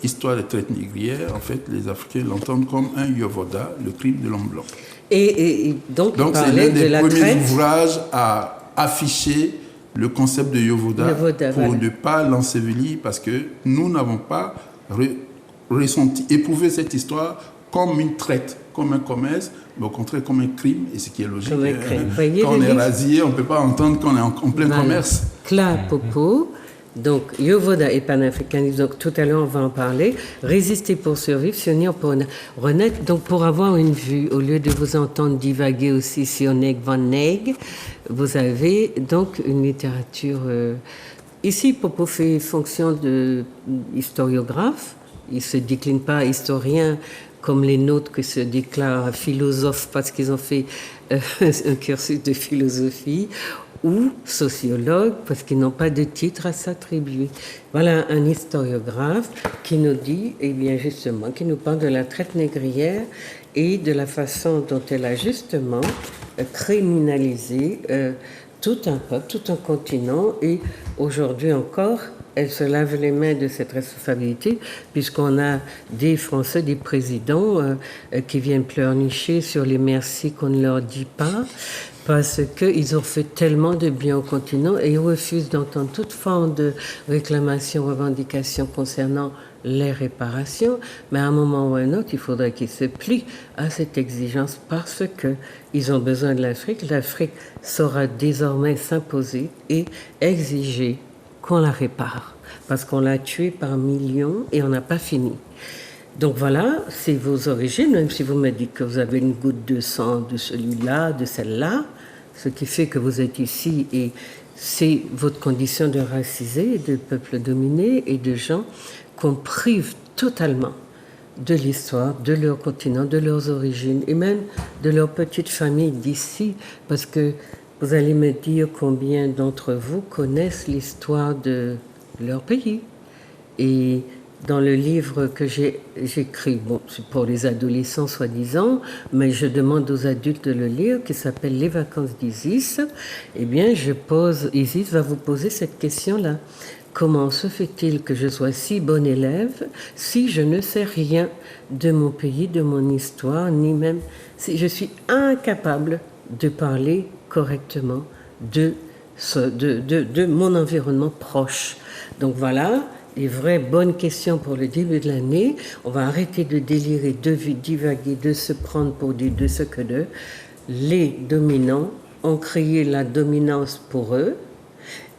histoire de traite négrière, en fait, les Africains l'entendent comme un Yovoda, le crime de l'homme blanc. Et donc c'est l'un des premiers ouvrages à afficher le concept de Yovoda pour ne pas l'ensevelir, parce que nous n'avons pas éprouvé cette histoire comme une traite, comme un commerce, mais au contraire comme un crime, et ce qui est logique. Quand on est rasié, on ne peut pas entendre qu'on est en plein commerce. Claire Popo, donc Yovoda et panafricanisme, donc tout à l'heure on va en parler, résister pour survivre, s'unir pour renaître, donc pour avoir une vue, au lieu de vous entendre divaguer aussi sur Neg Van Neg, vous avez donc une littérature... Ici, Popo fait fonction de historiographe, il ne se décline pas historien comme les nôtres qui se déclarent philosophes parce qu'ils ont fait un cursus de philosophie, ou sociologue parce qu'ils n'ont pas de titre à s'attribuer. Voilà un historiographe qui nous dit, eh bien justement, qui nous parle de la traite négrière et de la façon dont elle a justement criminalisé tout un peuple, tout un continent, et aujourd'hui encore, elle se lave les mains de cette responsabilité, puisqu'on a des Français, des présidents qui viennent pleurnicher sur les merci qu'on ne leur dit pas, parce qu'ils ont fait tellement de bien au continent et ils refusent d'entendre toute forme de réclamation, revendication concernant les réparations. Mais à un moment ou à un autre, il faudrait qu'ils se plient à cette exigence parce qu'ils ont besoin de l'Afrique. L'Afrique saura désormais s'imposer et exiger qu'on la répare, parce qu'on l'a tuée par millions et on n'a pas fini. Donc voilà, c'est vos origines, même si vous me dites que vous avez une goutte de sang de celui-là, de celle-là, ce qui fait que vous êtes ici, et c'est votre condition de racisé, de peuple dominé et de gens qu'on prive totalement de l'histoire, de leur continent, de leurs origines et même de leur petite famille d'ici, parce que vous allez me dire combien d'entre vous connaissent l'histoire de leur pays. Et dans le livre que j'écris, bon, c'est pour les adolescents soi-disant, mais je demande aux adultes de le lire, qui s'appelle Les vacances d'Isis, eh bien, Isis va vous poser cette question-là. Comment se fait-il que je sois si bon élève si je ne sais rien de mon pays, de mon histoire, ni même si je suis incapable de parler correctement de mon environnement proche. Donc voilà, les vraies bonnes questions pour le début de l'année. On va arrêter de délirer, de divaguer, de se prendre pour de ce que d'eux. Les dominants ont créé la dominance pour eux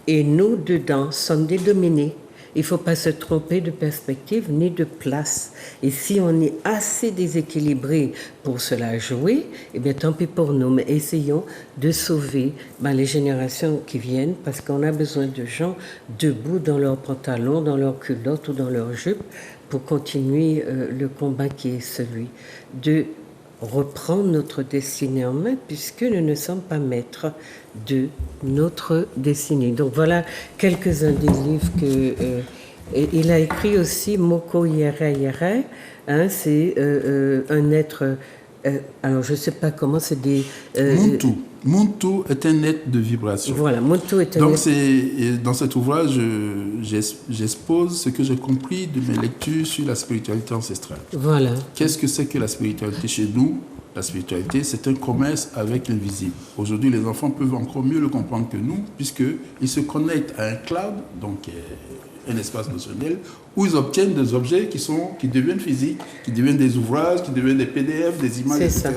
et nous, dedans, sommes des dominés. il ne faut pas se tromper de perspective ni de place. Et si on est assez déséquilibré pour cela jouer, eh bien tant pis pour nous, mais essayons de sauver les générations qui viennent, parce qu'on a besoin de gens debout dans leurs pantalons, dans leurs culottes ou dans leurs jupes pour continuer le combat qui est celui de reprendre notre destinée en main, puisque nous ne sommes pas maîtres de notre destinée. Donc voilà quelques-uns des livres que... il a écrit aussi Moko Yere Yere, c'est un être... alors je ne sais pas comment c'est des... Muntu est un être de vibration. Voilà, Muntu est un être... Dans cet ouvrage, j'expose ce que j'ai compris de mes lectures sur la spiritualité ancestrale. Voilà. Qu'est-ce que c'est que la spiritualité chez nous? La spiritualité, c'est un commerce avec l'invisible. Aujourd'hui, les enfants peuvent encore mieux le comprendre que nous, puisqu'ils se connectent à un cloud, donc un espace notionnel, où ils obtiennent des objets qui deviennent physiques, qui deviennent des ouvrages, qui deviennent des PDF, des images, etc.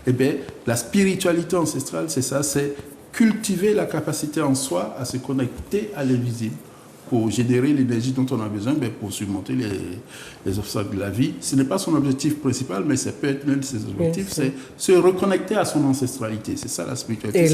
Eh bien, la spiritualité ancestrale, c'est ça, c'est cultiver la capacité en soi à se connecter à l'invisible pour générer l'énergie dont on a besoin, pour surmonter les obstacles de la vie. Ce n'est pas son objectif principal, mais ça peut être l'un de ses objectifs, c'est se reconnecter à son ancestralité. C'est ça la spiritualité.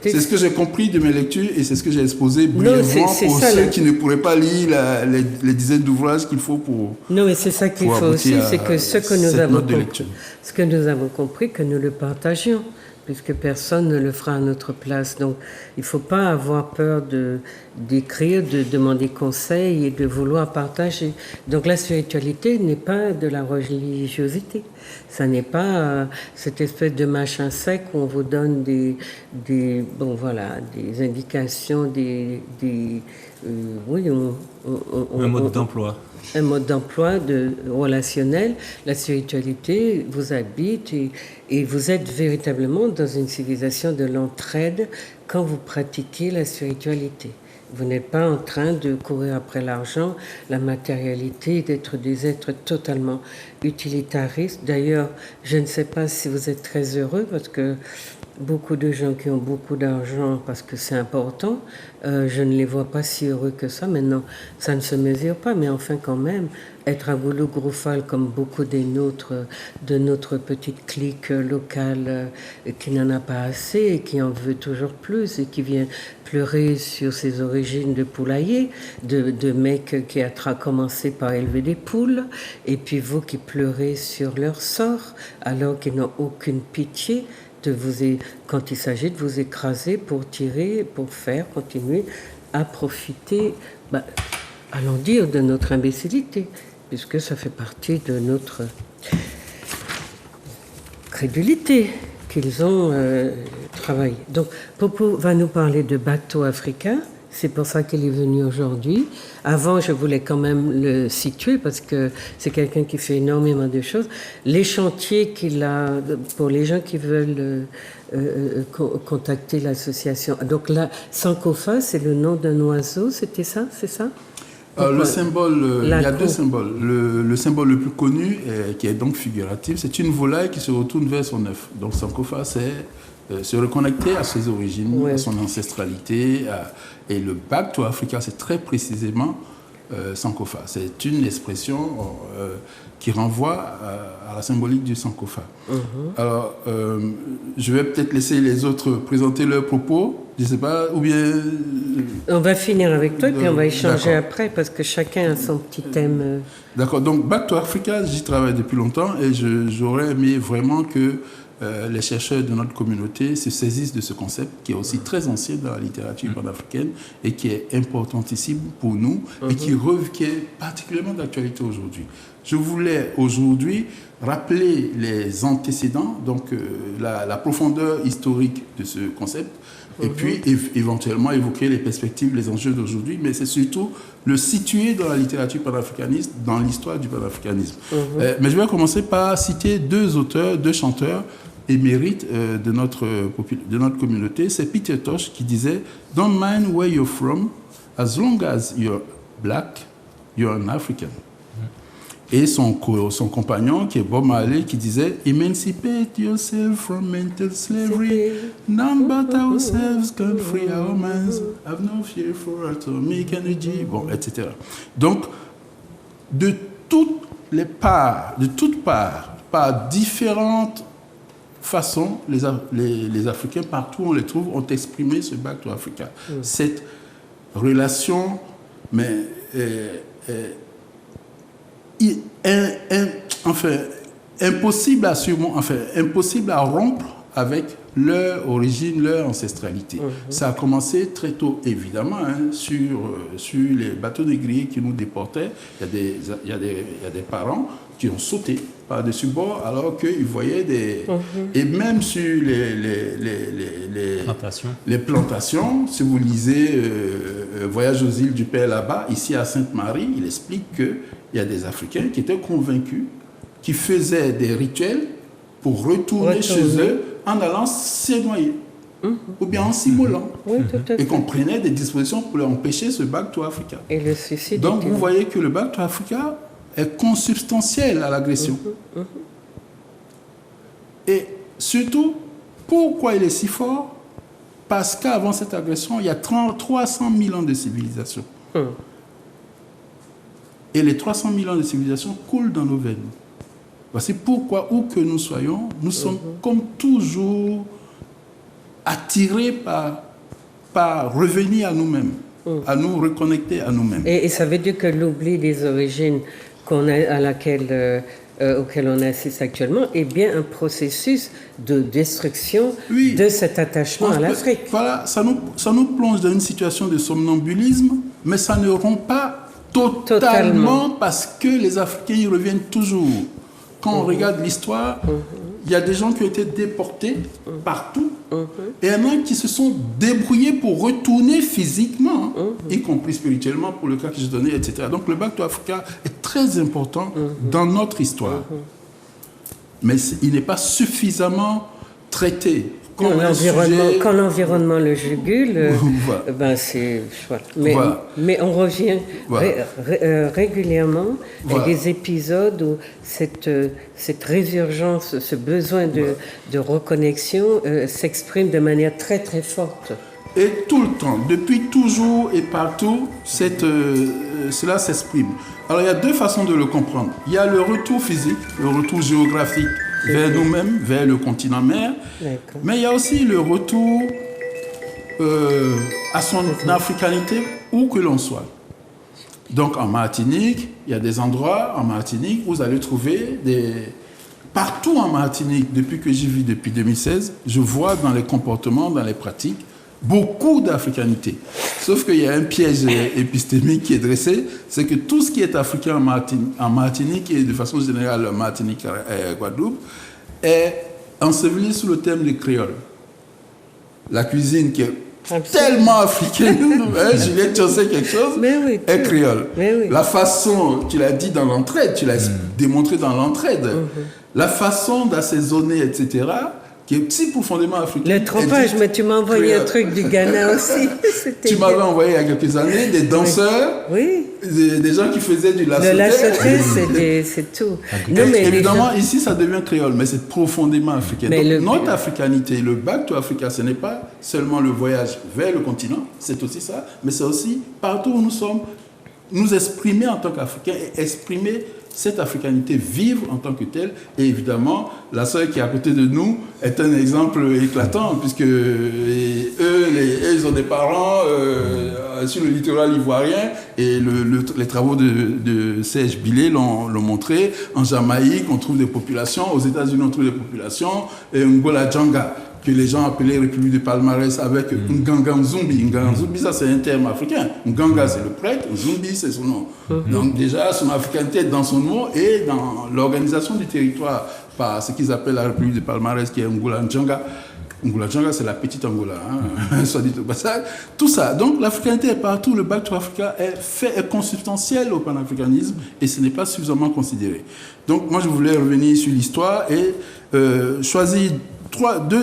Et c'est ce que j'ai compris de mes lectures et c'est ce que j'ai exposé brièvement pour ceux qui ne pourraient pas lire les dizaines d'ouvrages qu'il faut pour... Non, mais c'est ça qu'il faut aussi, c'est que ce que nous avons compris, que nous le partagions, puisque personne ne le fera à notre place. Donc, il ne faut pas avoir peur d'écrire, de demander conseil et de vouloir partager. Donc, la spiritualité n'est pas de la religiosité. Ça n'est pas cette espèce de machin sec où on vous donne des indications, un mode d'emploi. Un mode d'emploi relationnel. La spiritualité vous habite et vous êtes véritablement dans une civilisation de l'entraide quand vous pratiquez la spiritualité. Vous n'êtes pas en train de courir après l'argent, la matérialité, d'être des êtres totalement utilitaristes. D'ailleurs, je ne sais pas si vous êtes très heureux parce que beaucoup de gens qui ont beaucoup d'argent parce que c'est important, je ne les vois pas si heureux que ça. Maintenant, ça ne se mesure pas, mais enfin quand même, être à Goulou-Groufal comme beaucoup de notre petite clique locale qui n'en a pas assez et qui en veut toujours plus et qui vient pleurer sur ses origines de poulailler, de mecs qui a commencé par élever des poules, et puis vous qui pleurez sur leur sort alors qu'ils n'ont aucune pitié quand il s'agit de vous écraser pour tirer, pour faire continuer à profiter, allons dire, de notre imbécilité, puisque ça fait partie de notre crédulité qu'ils ont travaillé. Donc, Popo va nous parler de Bateau Africain. C'est pour ça qu'il est venu aujourd'hui. Avant, je voulais quand même le situer parce que c'est quelqu'un qui fait énormément de choses. Les chantiers qu'il a, pour les gens qui veulent contacter l'association. Donc là, Sankofa, c'est le nom d'un oiseau, c'était ça, c'est ça? Le symbole, il y a deux symboles. Le symbole le plus connu, qui est donc figuratif, c'est une volaille qui se retourne vers son œuf. Donc Sankofa, c'est se reconnecter à ses origines, à son ancestralité. Et le Back to Africa, c'est très précisément Sankofa. C'est une expression qui renvoie à la symbolique du Sankofa. Alors, je vais peut-être laisser les autres présenter leurs propos, je ne sais pas, ou bien... On va finir avec toi et puis on va échanger après parce que chacun a son petit thème. D'accord, donc Back to Africa, j'y travaille depuis longtemps et j'aurais aimé vraiment que les chercheurs de notre communauté se saisissent de ce concept qui est aussi très ancien dans la littérature panafricaine et qui est importantissime pour nous et qui est particulièrement d'actualité aujourd'hui. Je voulais aujourd'hui rappeler les antécédents, donc la profondeur historique de ce concept et puis éventuellement évoquer les perspectives, les enjeux d'aujourd'hui, mais c'est surtout le situer dans la littérature panafricaniste, dans l'histoire du panafricanisme. Mais je vais commencer par citer deux auteurs, deux chanteurs émérite de notre communauté, c'est Peter Tosh qui disait « Don't mind where you're from, as long as you're black, you're an African ». Et son compagnon, qui est Bob Marley, qui disait « Emancipate yourself from mental slavery. None but ourselves can free our minds. Have no fear for atomic energy. » Bon, etc. Donc, de toutes parts, par différentes façons, les Africains, partout où on les trouve, ont exprimé ce Back to Africa. Cette relation, mais impossible à rompre avec leur origine, leur ancestralité. Ça a commencé très tôt, évidemment, sur les bateaux négriers qui nous déportaient. Il y a des parents qui ont sauté par-dessus bord alors qu'ils voyaient des... Et même sur les plantations, si vous lisez Voyage aux îles du Père là-bas, ici à Sainte-Marie, il explique qu'il y a des Africains qui étaient convaincus, qui faisaient des rituels pour retourner chez eux en allant s'énoyer ou bien en s'immolant. Et qu'on prenait des dispositions pour leur empêcher ce Back to Africa. Et le suicide. Donc vous voyez que le Back to Africa est consubstantiel à l'agression. Et surtout, pourquoi il est si fort? Parce qu'avant cette agression, il y a 300 000 ans de civilisation. Et les 300 000 ans de civilisation coulent dans nos veines. Voici pourquoi, où que nous soyons, nous sommes comme toujours attirés par revenir à nous-mêmes, à nous reconnecter à nous-mêmes. Et ça veut dire que l'oubli des origines auquel on assiste actuellement est bien un processus de destruction de cet attachement à l'Afrique. Voilà, ça nous plonge dans une situation de somnambulisme, mais ça ne rompt pas totalement. Parce que les Africains y reviennent toujours. Quand on regarde l'histoire, il y a des gens qui ont été déportés partout et il y en a qui se sont débrouillés pour retourner physiquement, y compris spirituellement, pour le cas que je donnais, etc. Donc le Back to Africa est très important dans notre histoire. Mais il n'est pas suffisamment traité. Quand l'environnement le jugule, ben c'est... Voilà. Mais on revient régulièrement à des épisodes où cette résurgence, ce besoin de reconnexion s'exprime de manière très très forte. Et tout le temps, depuis toujours et partout, cela s'exprime. Alors il y a deux façons de le comprendre. Il y a le retour physique, le retour géographique vers nous-mêmes, vers le continent mère. Mais il y a aussi le retour à son africanité, où que l'on soit. Donc en Martinique, il y a des endroits en Martinique où vous allez trouver partout en Martinique, depuis que j'y vis depuis 2016, je vois dans les comportements, dans les pratiques, beaucoup d'africanité. Sauf qu'il y a un piège épistémique qui est dressé, c'est que tout ce qui est africain en Martinique et de façon générale en Martinique et Guadeloupe est enseveli sous le thème du créole. La cuisine qui est tellement africaine, Juliette, tu en sais quelque chose, est créole. La façon, tu l'as dit dans l'entraide, tu l'as démontré dans l'entraide, la façon d'assaisonner, etc., qui est si profondément africain. Le trempage, mais tu m'as envoyé un truc du Ghana aussi. Tu m'avais envoyé il y a quelques années des danseurs, des gens qui faisaient du lassoté. Le lassoté, c'est tout. Non, mais évidemment, ici, ça devient créole, mais c'est profondément africain. Donc, notre africanité, le Back to Africa, ce n'est pas seulement le voyage vers le continent, c'est aussi ça, mais c'est aussi partout où nous sommes, nous exprimer en tant qu'Africains et exprimer cette africanité, vivre en tant que telle. Et évidemment, la sœur qui est à côté de nous est un exemple éclatant, puisque ils ont des parents sur le littoral ivoirien, et les travaux de Serge Billet l'ont montré. En Jamaïque, on trouve des populations, aux États-Unis, on trouve des populations, et Ngola Djanga, que les gens appelaient République de Palmarès, avec Nganga Nzumbi. Nganga Nzumbi, ça c'est un terme africain. Nganga, c'est le prêtre, Nzumbi, c'est son nom. Donc déjà, son africanité dans son nom et dans l'organisation du territoire par ce qu'ils appellent la République de Palmarès, qui est Ngola Djanga. Ngola Djanga, c'est la petite Angola, soit dit au passage. Tout ça. Donc l'africanité est partout. Le Back to Africa est consubstantiel au panafricanisme et ce n'est pas suffisamment considéré. Donc moi, je voulais revenir sur l'histoire et choisir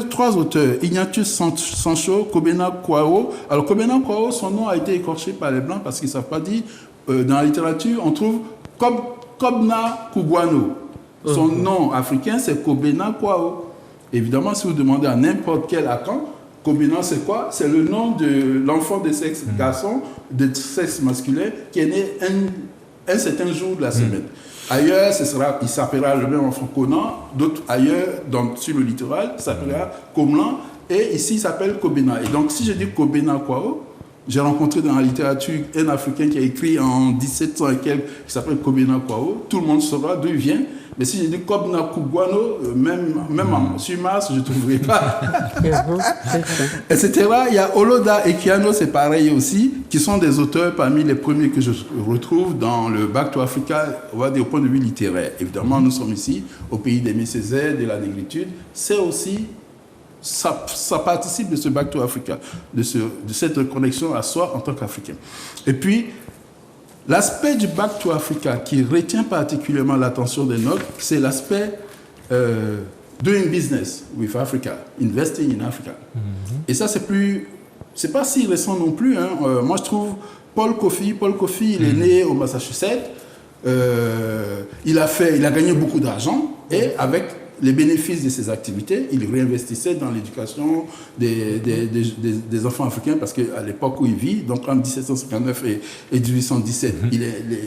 trois auteurs, Ignatius Sancho, Kobena Kwao. Alors Kobena Kwao, son nom a été écorché par les Blancs parce qu'ils ne savent pas dire. Dans la littérature, on trouve Kobna Kugwano. Son nom africain, c'est Kobena Kwao. Évidemment, si vous demandez à n'importe quel Akan, Kobena, c'est quoi? C'est le nom de l'enfant de sexe garçon, de sexe masculin, qui est né un certain jour de la semaine. Ailleurs, il s'appellera le même enfant Conan, d'autres ailleurs, sur le littoral, il s'appellera Komlan, et ici, il s'appelle Kobena. Et donc, si je dis Kobena Kwao, j'ai rencontré dans la littérature un Africain qui a écrit en 1700 et quelques, qui s'appelle Kobena Kwao, tout le monde saura d'où il vient. Mais si je dis Kobna Kugwano, même sur Mars, je ne trouverai pas. Etc. Il y a Oloda et Kiano, c'est pareil aussi, qui sont des auteurs parmi les premiers que je retrouve dans le Back to Africa, on va dire au point de vue littéraire. Évidemment, nous sommes ici, au pays d'Aimé Césaire, de la négritude. C'est aussi, ça participe de ce Back to Africa, de cette reconnexion à soi en tant qu'Africain. Et puis, l'aspect du Back to Africa qui retient particulièrement l'attention des nôtres, c'est l'aspect doing business with Africa, investing in Africa. Et ça, c'est pas si récent non plus. Hein. Moi, je trouve Paul Kofi, il est né au Massachusetts. Il a gagné beaucoup d'argent et avec les bénéfices de ses activités, il réinvestissait dans l'éducation des enfants africains parce qu'à l'époque où il vit, donc entre 1759 et 1817,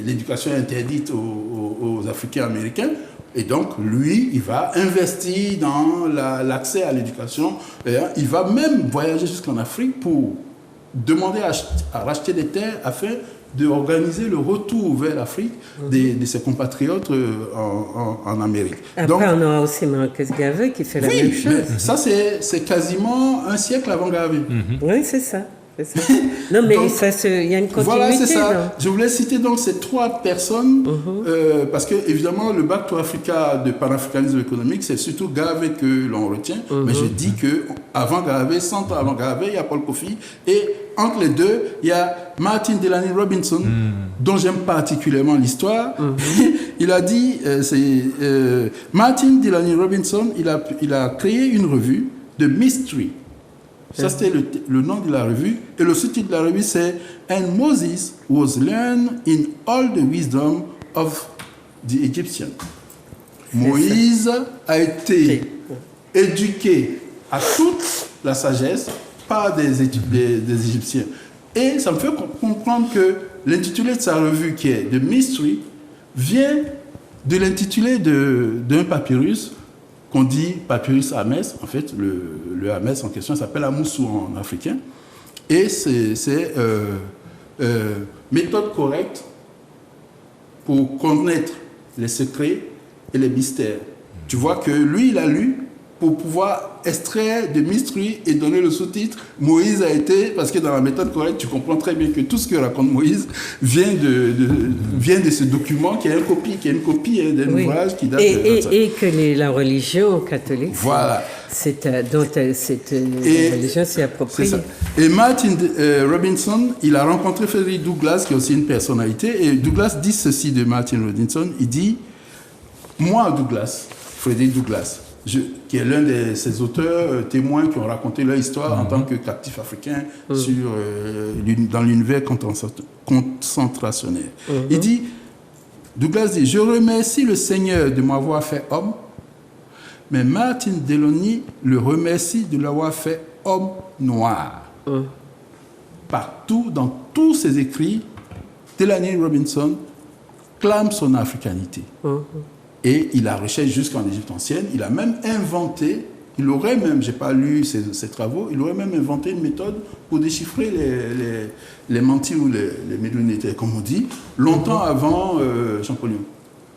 l'éducation est interdite aux Africains américains. Et donc, lui, il va investir dans l'accès à l'éducation. Il va même voyager jusqu'en Afrique pour demander à racheter des terres afin d'organiser le retour vers l'Afrique de ses compatriotes en Amérique. Après, donc, on a aussi Marcus Garvey qui fait la même chose. Mais ça, c'est quasiment un siècle avant Garvey. Oui, c'est ça. Non, mais il y a une continuité. Voilà, c'est ça. Donc. Je voulais citer donc ces trois personnes, parce que, évidemment, le Back to Africa de panafricanisme économique, c'est surtout Garvey que l'on retient. Mais je dis qu'avant Garvey, 100 ans avant Garvey, il y a Paul Kofi. Et entre les deux, il y a Martin Delany Robinson, dont j'aime particulièrement l'histoire. Il a dit, Martin Delany Robinson, il a créé une revue de mystery. Ça, c'était le nom de la revue. Et le sous-titre de la revue, c'est « And Moses was learned in all the wisdom of the Egyptians ». Moïse a été éduqué à toute la sagesse par des Égyptiens. Et ça me fait comprendre que l'intitulé de sa revue, qui est « The Mystery », vient de l'intitulé d'un papyrus qu'on dit papyrus Hamès. En fait, le Hamès en question s'appelle Amoussou en africain. Et c'est méthode correcte pour connaître les secrets et les mystères. Tu vois que lui, il a lu pour pouvoir extraire des mysteries et donner le sous-titre. Moïse a été, parce que dans la méthode correcte, tu comprends très bien que tout ce que raconte Moïse vient de ce document qui est une copie d'un ouvrage qui date de... Et que la religion catholique, voilà. dont cette religion s'est appropriée. C'est ça. Et Martin Robinson, il a rencontré Frederick Douglass, qui est aussi une personnalité, et Douglass dit ceci de Martin Robinson, il dit, moi Douglass, Frederick Douglass, qui est l'un de ces auteurs témoins qui ont raconté leur histoire en tant que captifs africains dans l'univers concentrationnaire. Il dit, Douglas dit, je remercie le Seigneur de m'avoir fait homme, mais Martin Delany le remercie de l'avoir fait homme noir. Partout, dans tous ses écrits, Delany Robinson clame son africanité. Et il a recherché jusqu'en Égypte ancienne. Il a même inventé, j'ai pas lu ses travaux, il aurait même inventé une méthode pour déchiffrer les mentis ou les médonités, comme on dit, longtemps avant Champollion.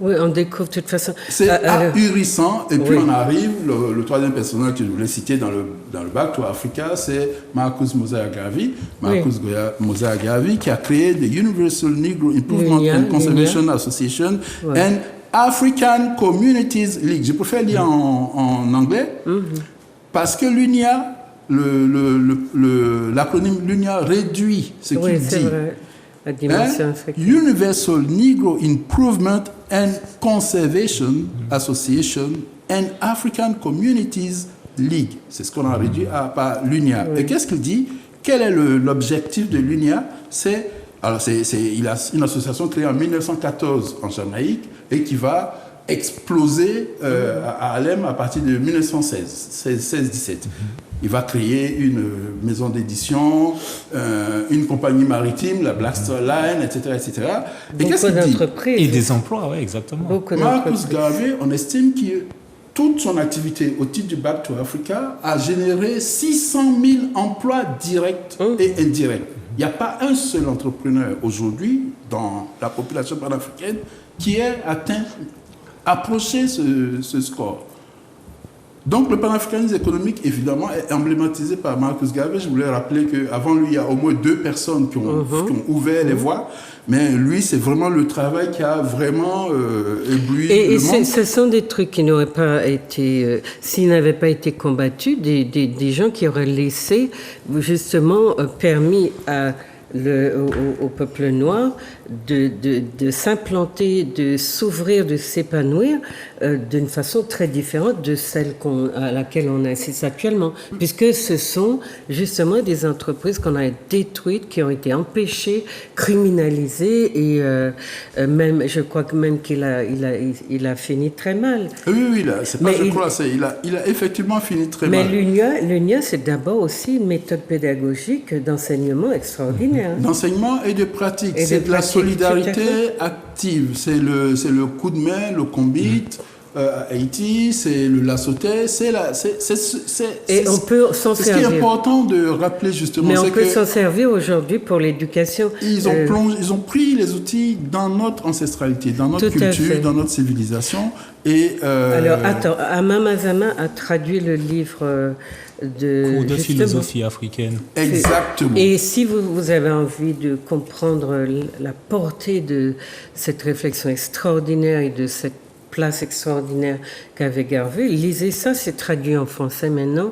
Oui, on découvre de toute façon. C'est ahurissant. Et puis on arrive, le troisième personnage que je voulais citer dans le Back to Africa, c'est Marcus Mosiah Garvey. Mosiah Garvey qui a créé the Universal Negro Improvement and Conservation Association and African Communities League. Je préfère lire en anglais parce que l'UNIA, l'acronyme l'UNIA réduit ce qu'il dit. Vrai. La dimension africaine. Universal Negro Improvement and Conservation Association and African Communities League. C'est ce qu'on a réduit par l'UNIA. Et qu'est-ce qu'il dit? Quel est l'objectif de l'UNIA? C'est Alors, il a une association créée en 1914 en Jamaïque et qui va exploser à Harlem à partir de 1916, 16-17. Il va créer une maison d'édition, une compagnie maritime, la Black Star Line, etc. etc. Et qu'est-ce qu'il dit? Et des emplois, oui, exactement. Marcus Garvey, on estime que toute son activité au titre du Back to Africa a généré 600 000 emplois directs et indirects. Il n'y a pas un seul entrepreneur aujourd'hui dans la population panafricaine qui ait approché ce score. Donc le panafricanisme économique, évidemment, est emblématisé par Marcus Garvey. Je voulais rappeler qu'avant lui, il y a au moins 2 personnes qui ont ouvert les voies. Mais lui, c'est vraiment le travail qui a vraiment ébloui le monde. Et ce sont des trucs qui n'auraient pas été, s'ils n'avaient pas été combattus, des gens qui auraient laissé, justement, permis au peuple noir de s'implanter, de s'ouvrir, de s'épanouir d'une façon très différente de celle à laquelle on assiste actuellement. Puisque ce sont justement des entreprises qu'on a détruites, qui ont été empêchées, criminalisées et même, je crois que même qu'il a fini très mal. Oui, c'est pas je crois, il a effectivement fini très mal. Mais l'UNIA, c'est d'abord aussi une méthode pédagogique d'enseignement extraordinaire. D'enseignement et de pratique. C'est de la solidarité active. C'est le coup de main, le combit. À Haïti, c'est le Lasotais, et on peut s'en servir. Ce qui est important de rappeler justement, mais on peut s'en servir aujourd'hui pour l'éducation. Ils ont pris les outils dans notre ancestralité, dans notre culture, dans notre civilisation. Et alors, attends, Amamazama a traduit le livre Cours de philosophie africaine. Exactement. Et si vous avez envie de comprendre la portée de cette réflexion extraordinaire et de cette place extraordinaire qu'avait Garvey, lisez ça, c'est traduit en français maintenant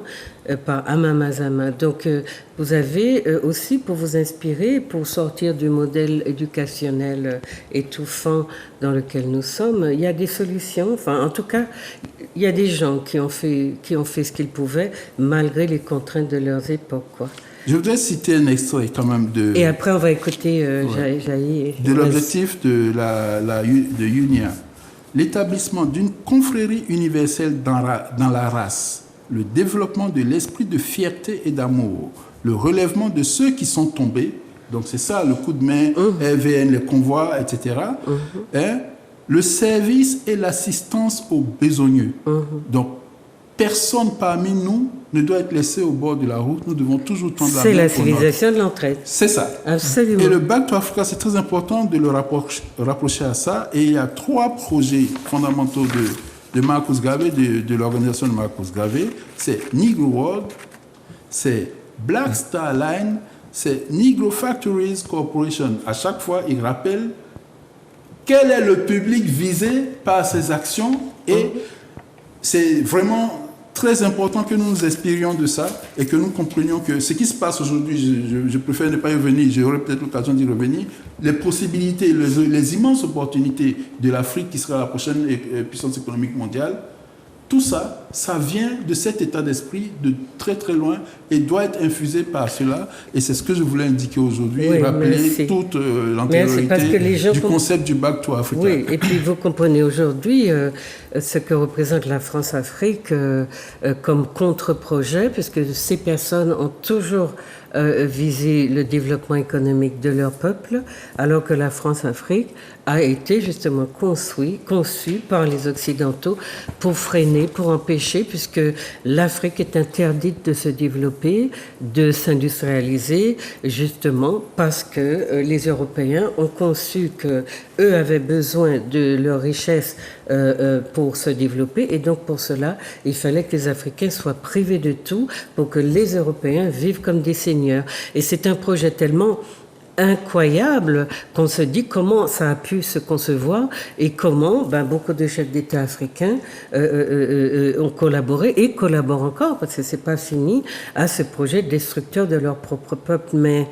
par Amamazama. Donc vous avez aussi, pour vous inspirer, pour sortir du modèle éducationnel étouffant dans lequel nous sommes, il y a des solutions. Enfin, en tout cas, il y a des gens qui ont fait ce qu'ils pouvaient malgré les contraintes de leurs époques, quoi. Je voudrais citer un extrait quand même de... Et après, on va écouter Jaï. De l'objectif de UNIA. L'établissement d'une confrérie universelle dans la race, le développement de l'esprit de fierté et d'amour, le relèvement de ceux qui sont tombés, donc c'est ça le coup de main, RVN, les convois, etc., le service et l'assistance aux besogneux. Donc, personne parmi nous ne doit être laissé au bord de la route. Nous devons toujours tendre la main. C'est la civilisation de l'entraide. C'est ça. Absolument. Et le Back to Africa, c'est très important de le rapprocher à ça. Et il y a 3 projets fondamentaux de Marcus Garvey, de l'organisation de Marcus Garvey. C'est Negro World, c'est Black Star Line, c'est Negro Factories Corporation. À chaque fois, il rappelle quel est le public visé par ces actions. Et c'est vraiment très important que nous nous inspirions de ça et que nous comprenions que ce qui se passe aujourd'hui, je préfère ne pas y revenir, j'aurai peut-être l'occasion d'y revenir, les possibilités, les immenses opportunités de l'Afrique qui sera la prochaine puissance économique mondiale, tout ça, ça vient de cet état d'esprit de très très loin et doit être infusé par cela. Et c'est ce que je voulais indiquer aujourd'hui, rappeler toute l'antériorité du concept du Back to Africa. Oui, et puis vous comprenez aujourd'hui ce que représente la France-Afrique comme contre-projet, puisque ces personnes ont toujours visé le développement économique de leur peuple, alors que la France-Afrique a été justement conçue par les Occidentaux pour freiner, pour empêcher, puisque l'Afrique est interdite de se développer, de s'industrialiser, justement parce que les Européens ont conçu qu'eux avaient besoin de leur richesse pour se développer, et donc pour cela, il fallait que les Africains soient privés de tout pour que les Européens vivent comme des seigneurs. Et c'est un projet tellement incroyable qu'on se dit comment ça a pu se concevoir et comment beaucoup de chefs d'État africains ont collaboré et collaborent encore, parce que c'est pas fini, à ce projet destructeur de leur propre peuple. Mais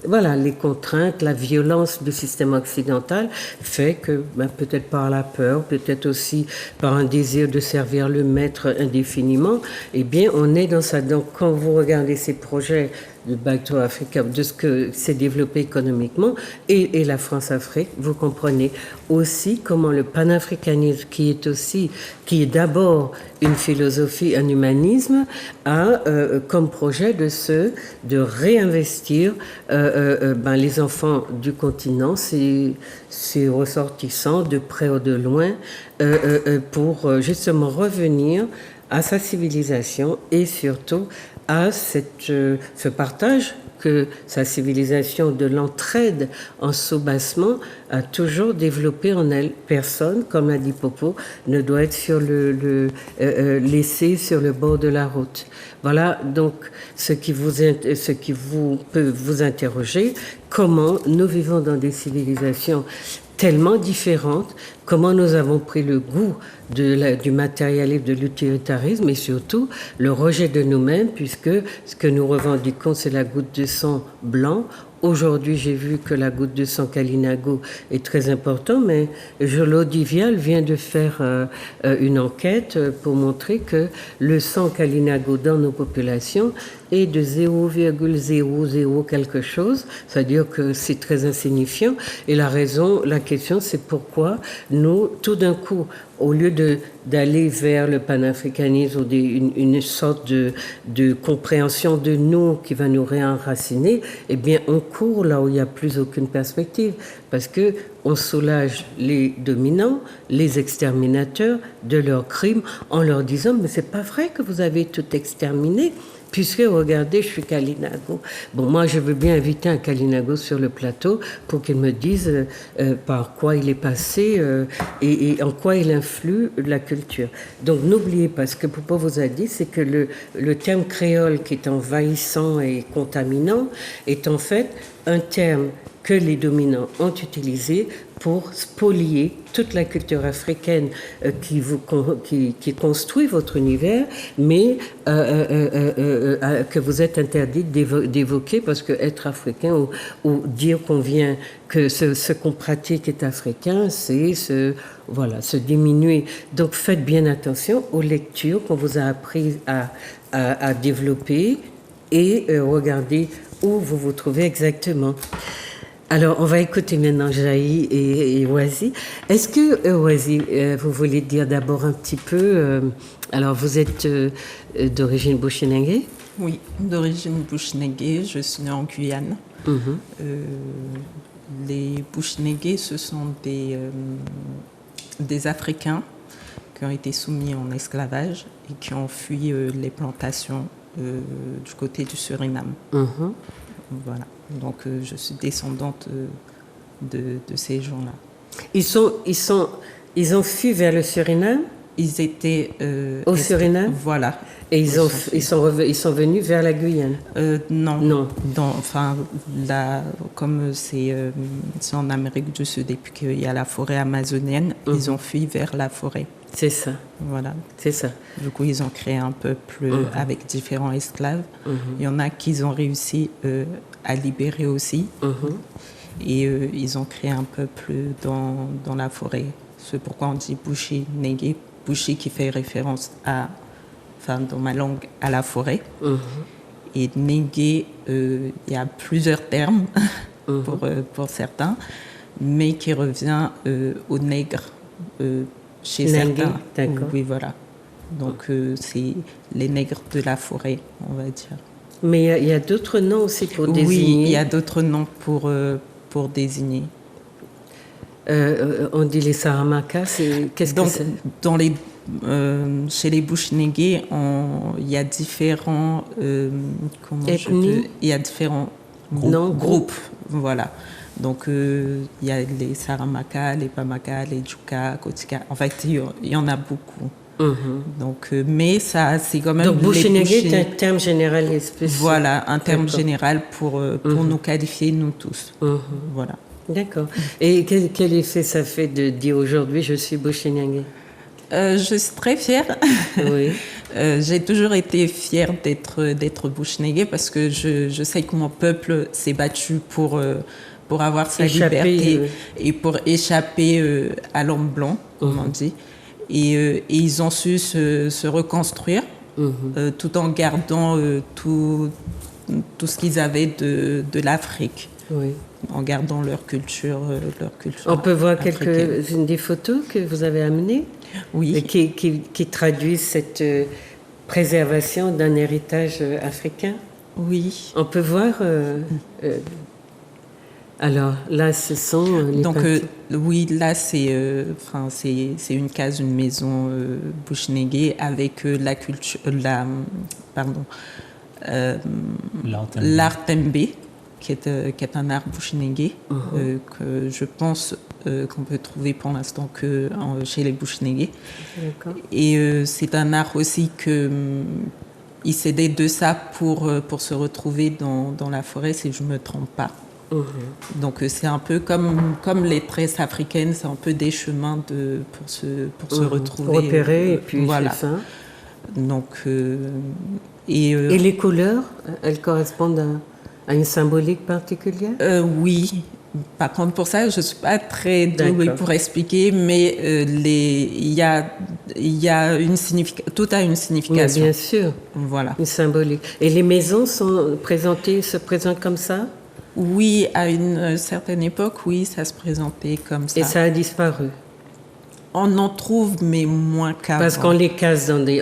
voilà, les contraintes, la violence du système occidental fait que peut-être par la peur, peut-être aussi par un désir de servir le maître indéfiniment, eh bien on est dans ça. Donc quand vous regardez ces projets Back to Africa, de ce que s'est développé économiquement, et la France-Afrique, vous comprenez aussi comment le panafricanisme, qui est d'abord une philosophie, un humanisme, a comme projet de réinvestir les enfants du continent, ses ressortissants, de près ou de loin, pour justement revenir à sa civilisation et surtout à ce partage que sa civilisation de l'entraide en soubassement a toujours développé en elle. Personne, comme l'a dit Popo, ne doit être laissé sur le bord de la route. Voilà donc ce qui peut vous interroger, comment nous vivons dans des civilisations tellement différentes, comment nous avons pris le goût du matérialisme, de l'utilitarisme et surtout le rejet de nous-mêmes, puisque ce que nous revendiquons, c'est la goutte de sang blanc. Aujourd'hui, j'ai vu que la goutte de sang Kalinago est très importante, mais Jolo Divial vient de faire une enquête pour montrer que le sang Kalinago dans nos populations est de 0,00 quelque chose, c'est-à-dire que c'est très insignifiant. Et la question, c'est pourquoi nous, tout d'un coup, au lieu d'aller vers le panafricanisme ou une sorte de compréhension de nous qui va nous réenraciner, eh bien, on court là où il n'y a plus aucune perspective, parce que on soulage les dominants, les exterminateurs de leurs crimes en leur disant « mais c'est pas vrai que vous avez tout exterminé ». Puisque, regardez, je suis Kalinago. Bon, moi, je veux bien inviter un Kalinago sur le plateau pour qu'il me dise par quoi il est passé et en quoi il influe la culture. Donc, n'oubliez pas, ce que Popo vous a dit, c'est que le terme créole qui est envahissant et contaminant est en fait un terme que les dominants ont utilisé pour spolier toute la culture africaine qui construit votre univers, mais que vous êtes interdit d'évoquer parce que être africain ou dire qu'on vient, que ce qu'on pratique est africain, c'est se diminuer. Donc faites bien attention aux lectures qu'on vous a appris à développer et regardez où vous vous trouvez exactement. Alors, on va écouter maintenant Jaï et Oazi. Est-ce que, Oazi, vous voulez dire d'abord un petit peu... alors, vous êtes d'origine bushinengue? Oui, d'origine bushinengue. Je suis née en Guyane. Les bushinengue, ce sont des Africains qui ont été soumis en esclavage et qui ont fui les plantations du côté du Suriname. Voilà. Donc, je suis descendante de ces gens-là. Ils ont fui vers le Suriname? Ils étaient... au Suriname? Voilà. Et ils sont venus vers la Guyane? Non. Comme c'est en Amérique du Sud et puis qu'il y a la forêt amazonienne, ils ont fui vers la forêt. C'est ça. Voilà. C'est ça. Du coup, ils ont créé un peuple avec différents esclaves. Il y en a qu'ils ont réussi à libérer aussi. Et ils ont créé un peuple dans la forêt. C'est pourquoi on dit Bushinengue. Bushi qui fait référence dans ma langue, à la forêt. Et Nengue, il y a plusieurs termes pour certains, mais qui revient au nègre chez certains. D'accord. Oui, voilà. Donc, c'est les nègres de la forêt, on va dire. Mais il y a d'autres noms aussi pour désigner. Oui, il y a d'autres noms pour désigner. On dit les Saramaka, qu'est-ce que c'est? Chez les Bushinengue, il y a différents ethnies. Il y a différents groupes. Voilà. Donc, il y a les Saramaka, les Pamaka, les Djuka, Kotika. En fait, il y en a beaucoup. Donc, mais ça, c'est quand même... Donc, Bushinengue est un terme général et spécifique. Voilà, un terme général pour nous qualifier, nous tous. Voilà. D'accord. Et quel effet ça fait de dire aujourd'hui « je suis Bushinengue » Je suis très fière. Oui. J'ai toujours été fière d'être Bushinengue parce que je sais que mon peuple s'est battu pour avoir sa liberté et pour échapper à l'homme blanc, comme on dit. Et ils ont su se reconstruire tout en gardant tout ce qu'ils avaient de l'Afrique, Oui. en gardant leur culture. On peut voir africaine. quelques-unes des photos que vous avez amenées Oui. et qui traduisent cette préservation d'un héritage africain. Oui. On peut voir. Alors là, ce sont les Donc peintures. oui, là c'est une case, une maison Bouchnégé avec la culture, l'art tembé, qui est un art Bouchnégé que je pense qu'on peut trouver pour l'instant que chez les Bouchnégé. D'accord. Et c'est un art aussi que ils s'aidaient de ça pour se retrouver dans la forêt, si je me trompe pas. Donc c'est un peu comme les tresses africaines, c'est un peu des chemins pour se retrouver. Repérer et puis voilà. c'est ça. Donc Et les couleurs, elles correspondent à une symbolique particulière? oui. Par contre, pour ça, je ne suis pas très douée pour expliquer, mais il y a tout a une signification. Oui, bien sûr. Voilà. Une symbolique. Et les maisons se présentent comme ça? Oui, à une certaine époque, oui, ça se présentait comme ça. Et ça a disparu? On en trouve, mais moins qu'avant. Parce qu'on les casse on les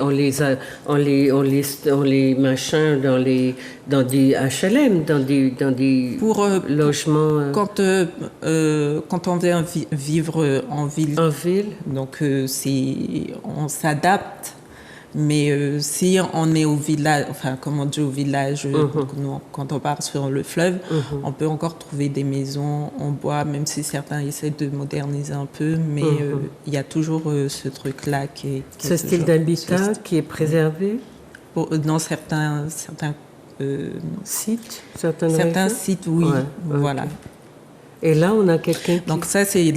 machins dans des HLM, dans des logements. Quand on vient vivre en ville. En ville. Donc on s'adapte. Mais si on est au village, enfin comme on dit au village, quand on part sur le fleuve, on peut encore trouver des maisons en bois, même si certains essaient de moderniser un peu, mais il y a toujours ce truc-là qui est ce style d'habitat qui est préservé dans certains sites, certains sites, oui, voilà. Okay. Et là, on a quelqu'un qui... Donc ça, c'est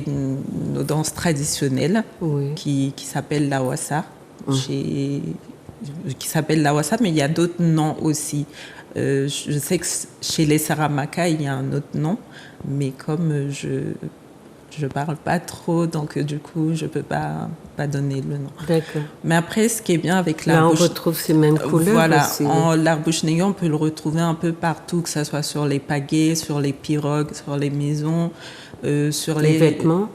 nos danses traditionnelles qui s'appellent la wassa. Qui s'appelle la wassa, mais il y a d'autres noms aussi. Je sais que chez les Saramaka, il y a un autre nom, mais comme je parle pas trop, donc du coup, je peux pas donner le nom. D'accord. Mais après, ce qui est bien avec l'art... Là, on retrouve ces mêmes couleurs. Voilà, aussi. L'art bouchnégé, on peut le retrouver un peu partout, que ce soit sur les pagaies, sur les pirogues, sur les maisons, sur les vêtements.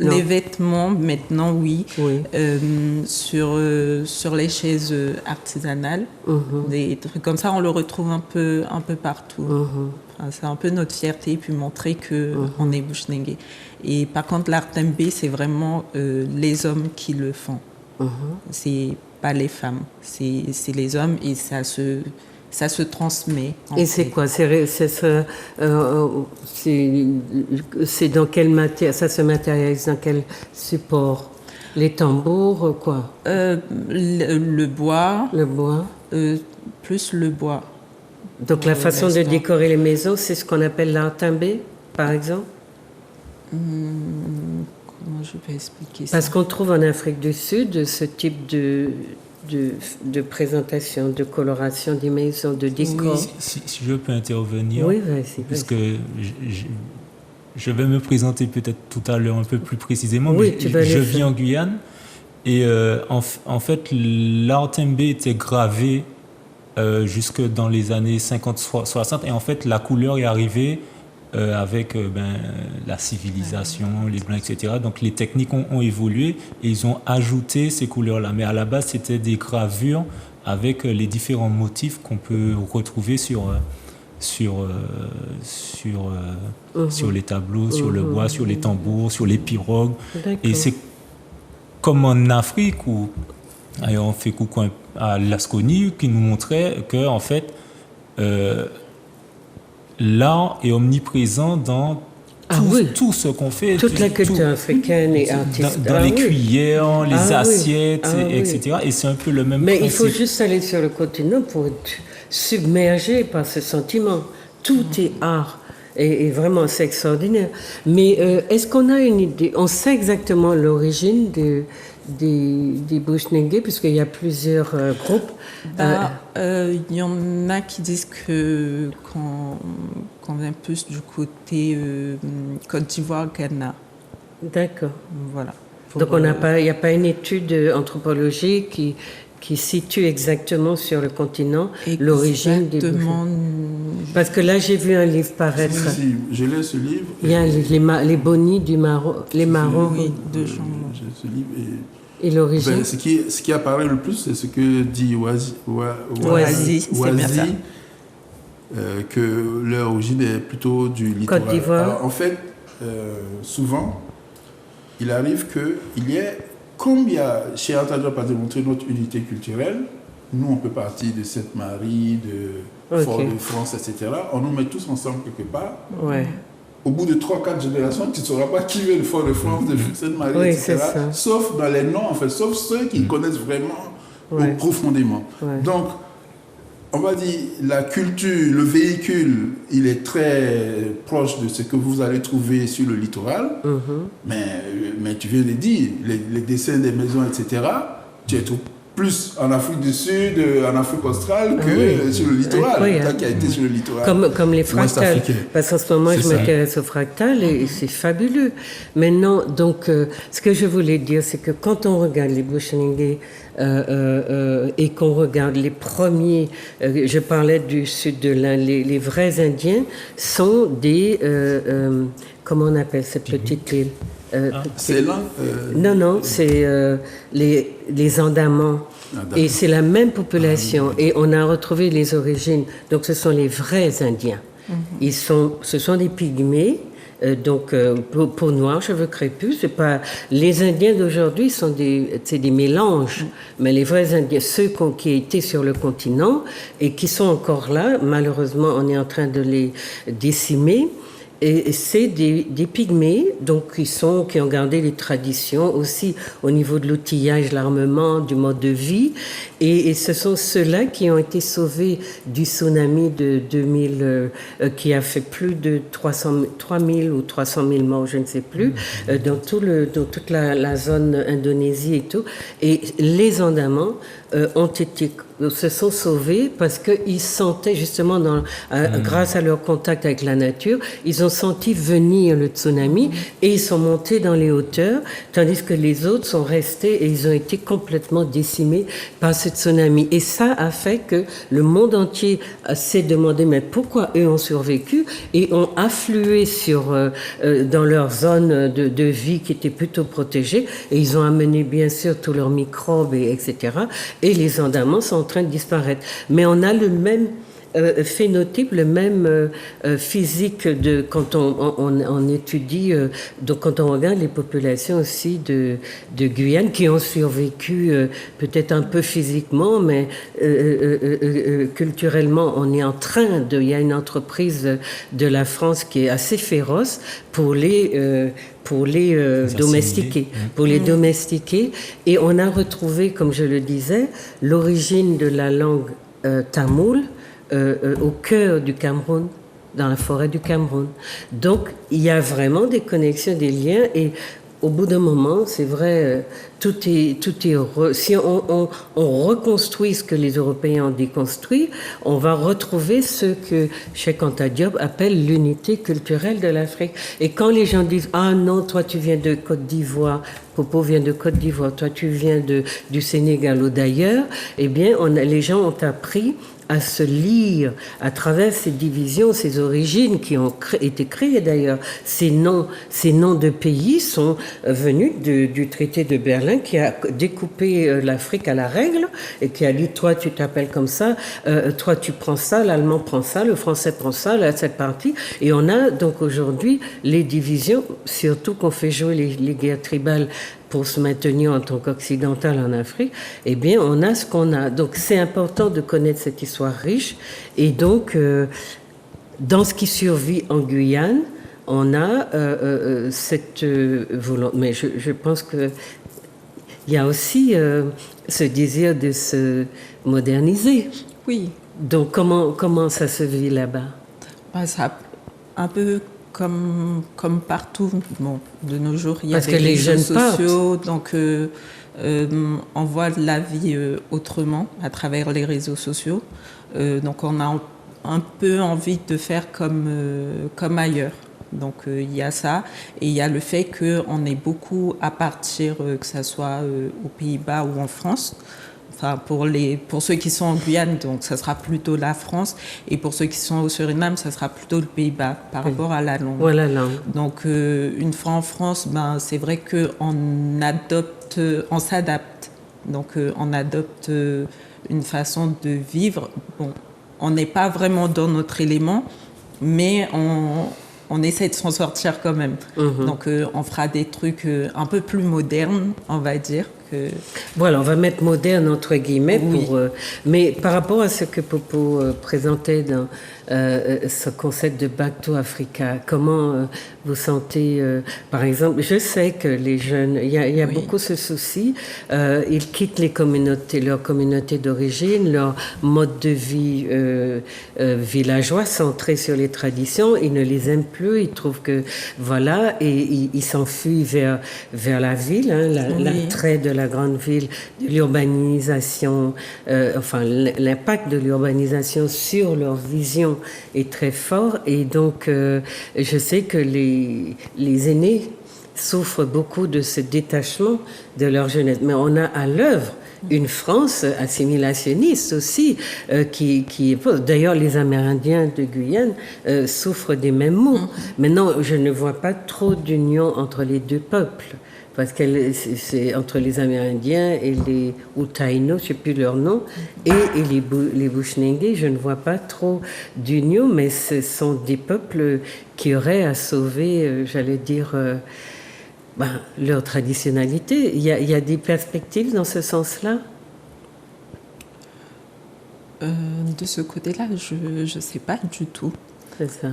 Les vêtements, maintenant, oui. Sur les chaises artisanales, des trucs comme ça, on le retrouve un peu partout. Enfin, c'est un peu notre fierté, puis montrer qu'on est Bouchnégé. Et par contre, l'art tembé, c'est vraiment les hommes qui le font. C'est pas les femmes, c'est les hommes, et ça se transmet. Et c'est quoi? C'est dans quelle matière? Ça se matérialise dans quel support? Les tambours, quoi? Le bois. Le bois. Plus le bois. Donc la façon de décorer les maisons, c'est ce qu'on appelle l'art tembé, par exemple? Comment je peux expliquer ça? Parce qu'on trouve en Afrique du Sud ce type de présentation, de coloration des maisons, de décor. Oui, si je peux intervenir. Oui, vas-y. Parce que je vais me présenter peut-être tout à l'heure un peu plus précisément. Oui, mais je vis en Guyane et en fait l'art tembé était gravé jusque dans les années 50-60 et en fait la couleur est arrivée avec la civilisation, les blancs, etc. Donc les techniques ont évolué et ils ont ajouté ces couleurs-là. Mais à la base, c'était des gravures avec les différents motifs qu'on peut retrouver sur les tableaux, sur le bois, sur les tambours, sur les pirogues. Et c'est comme en Afrique où on fait coucou à Lasconi qui nous montrait que en fait l'art est omniprésent dans tout ce qu'on fait. Toute la culture africaine et artistique. Dans les cuillères, les assiettes, etc. Et c'est un peu le même principe. Mais il faut juste aller sur le continent pour être submergé par ce sentiment. Tout est art. Et vraiment, c'est extraordinaire. Mais est-ce qu'on a une idée? On sait exactement l'origine des Bouchnégé, puisqu'il y a plusieurs groupes. Il y en a qui disent qu'on vient plus du côté Côte d'Ivoire, Ghana. D'accord. Voilà. Donc il n'y a pas une étude anthropologique qui situe exactement sur le continent l'origine des bouchons. Parce que là, j'ai vu un livre paraître. Si, je l'ai ce livre. Il y a les bonnies du marron, les marrons. Oui, de champs. J'ai ce livre et l'origine. Ben, ce qui apparaît le plus, c'est ce que dit Oazi, c'est bien ça. Que l'origine est plutôt du littoral. Côte d'Ivoire. Alors, en fait, souvent, il arrive qu'il y ait, comme il y a, chez Anta Diop a démontré notre unité culturelle, nous on peut partir de Sainte-Marie, de Fort-de-France, etc. On nous met tous ensemble quelque part. Ouais. Au bout de 3-4 générations, tu ne sauras pas qui veut le Fort-de-France, de Sainte-Marie, etc. Sauf dans les noms, en fait, sauf ceux qui connaissent vraiment profondément. Ouais. Donc, on va dire, la culture, le véhicule, il est très proche de ce que vous allez trouver sur le littoral. Mais tu viens de dire, les dessins des maisons, etc., tu es tout plus en Afrique du Sud, en Afrique australe que sur le littoral. Toi qui as été sur le littoral. Comme les fractales. Parce qu'en ce moment, je m'intéresse aux fractales et c'est fabuleux. Maintenant, donc, ce que je voulais dire, c'est que quand on regarde les Bushinengue et qu'on regarde les premiers, je parlais du sud de l'Inde, les vrais Indiens sont des, comment on appelle cette petite île? C'est là Non, c'est les Andamans. Et c'est la même population. Et on a retrouvé les origines. Donc, ce sont les vrais Indiens. Ce sont des pygmées. Donc, peau noire, cheveux crépus, c'est pas... Les Indiens d'aujourd'hui sont c'est des mélanges. Mais les vrais Indiens, ceux qui étaient sur le continent et qui sont encore là, malheureusement, on est en train de les décimer. Et c'est des pygmées, donc qui ont gardé les traditions aussi au niveau de l'outillage, l'armement, du mode de vie. Et ce sont ceux-là qui ont été sauvés du tsunami de 2000, qui a fait plus de 3000 ou 300 000 morts, je ne sais plus, dans toute la zone Indonésie et tout. Et les Andamans se sont sauvés parce qu'ils sentaient justement, grâce à leur contact avec la nature, ils ont senti venir le tsunami et ils sont montés dans les hauteurs, tandis que les autres sont restés et ils ont été complètement décimés par ce tsunami. Et ça a fait que le monde entier s'est demandé mais pourquoi eux ont survécu et ont afflué dans leur zone de vie qui était plutôt protégée et ils ont amené bien sûr tous leurs microbes etc. Et les Andamans sont en train de disparaître. Mais on a le même phénotype, le même physique quand on étudie, donc quand on regarde les populations aussi de Guyane qui ont survécu peut-être un peu physiquement, mais culturellement, on est en train il y a une entreprise de la France qui est assez féroce pour les domestiquer, domestiquer. Et on a retrouvé, comme je le disais, l'origine de la langue tamoule au cœur du Cameroun, dans la forêt du Cameroun. Donc, il y a vraiment des connexions, des liens, et au bout d'un moment, c'est vrai, tout est heureux. Si on reconstruit ce que les Européens ont déconstruit, on va retrouver ce que Cheikh Anta Diop appelle l'unité culturelle de l'Afrique. Et quand les gens disent « Ah non, toi tu viens de Côte d'Ivoire, Popo vient de Côte d'Ivoire, toi tu viens du Sénégal ou d'ailleurs », eh bien, les gens ont appris à se lire à travers ces divisions, ces origines qui ont été créées d'ailleurs. Ces noms de pays sont venus du traité de Berlin qui a découpé l'Afrique à la règle et qui a dit toi tu t'appelles comme ça, toi tu prends ça, l'allemand prend ça, le français prend ça, là, cette partie. Et on a donc aujourd'hui les divisions, surtout qu'on fait jouer les guerres tribales pour se maintenir en tant qu'occidental en Afrique, eh bien, on a ce qu'on a. Donc, c'est important de connaître cette histoire riche. Et donc, dans ce qui survit en Guyane, on a cette volonté. Mais je pense qu'il y a aussi ce désir de se moderniser. Oui. Donc, comment ça se vit là-bas? Ça, un peu comme partout, bon, de nos jours, il y a des réseaux sociaux, donc on voit la vie autrement à travers les réseaux sociaux. Donc on a un peu envie de faire comme ailleurs. Donc il y a ça, et il y a le fait qu'on est beaucoup à partir, que ce soit aux Pays-Bas ou en France, pour ceux qui sont en Guyane, donc ça sera plutôt la France, et pour ceux qui sont au Suriname, ça sera plutôt le Pays-Bas par rapport à la langue. Voilà la langue. Donc une fois en France, c'est vrai on s'adapte. Donc on adopte une façon de vivre. Bon, on n'est pas vraiment dans notre élément, mais on essaie de s'en sortir quand même. Donc on fera des trucs un peu plus modernes, on va dire. Voilà, on va mettre moderne entre guillemets, oui. Mais par rapport à ce que Popo présentait dans ce concept de Back to Africa, comment vous sentez, par exemple, je sais que les jeunes, il y a oui. beaucoup ce souci, ils quittent leur communauté d'origine, leur mode de vie villageois centré sur les traditions, ils ne les aiment plus, ils trouvent que, voilà, et ils s'enfuient vers la ville, hein, l'attrait de la grande ville, de l'urbanisation, l'impact de l'urbanisation sur leur vision est très fort. Et donc, je sais que les aînés souffrent beaucoup de ce détachement de leur jeunesse. Mais on a à l'œuvre une France assimilationniste aussi, d'ailleurs les Amérindiens de Guyane souffrent des mêmes maux. Maintenant, je ne vois pas trop d'union entre les deux peuples. Parce que c'est entre les Amérindiens et les Utaïnos, je ne sais plus leur nom, et les Bushnengue, je ne vois pas trop d'union, mais ce sont des peuples qui auraient à sauver, leur traditionnalité. Il y a des perspectives dans ce sens-là? De ce côté-là, je ne sais pas du tout. C'est ça.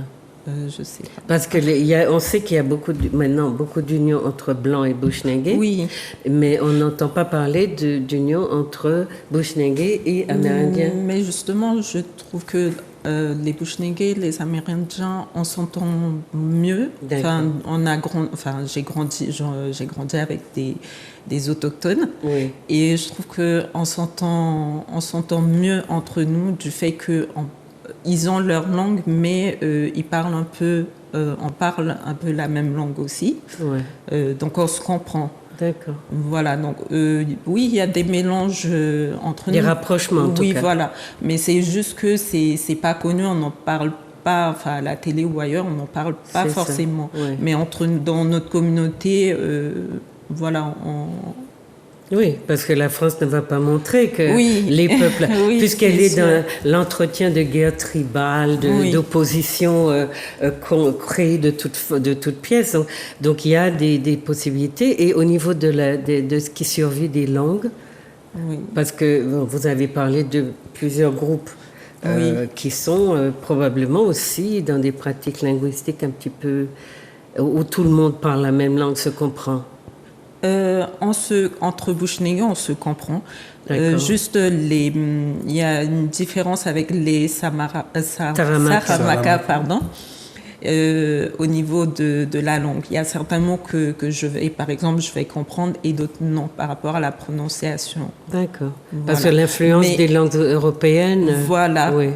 Je sais pas. Parce que on sait qu'il y a maintenant beaucoup d'union entre blancs et Bushnengue. Oui. Mais on n'entend pas parler d'union entre Bushnengue et Amérindiens. Mais justement, je trouve que les Bushnengue, les Amérindiens, on s'entend mieux. J'ai grandi avec des autochtones. Oui. Et je trouve que on s'entend mieux entre nous du fait que ils ont leur langue, mais on parle un peu la même langue aussi. Ouais. Donc on se comprend. D'accord. Voilà, donc oui, il y a des mélanges entre nous. Des rapprochements, en tout cas. Oui, voilà. Mais c'est juste que c'est pas connu, on n'en parle pas, à la télé ou ailleurs, on n'en parle pas forcément. Ouais. Mais dans notre communauté, voilà, Oui, parce que la France ne va pas montrer que les peuples, puisqu'elle est dans l'entretien de guerre tribale, d'opposition créée de toutes pièces. Donc il y a des possibilités. Et au niveau de ce qui survit des langues, parce que vous avez parlé de plusieurs groupes qui sont probablement aussi dans des pratiques linguistiques un petit peu où tout le monde parle la même langue, se comprend. Entre Bushnengue, on se comprend. Juste, il y a une différence avec les Saramaka, pardon. Au niveau de la langue. Il y a certains mots que je vais comprendre et d'autres non par rapport à la prononciation. D'accord. Voilà. Parce que l'influence des langues européennes. Voilà. Oui.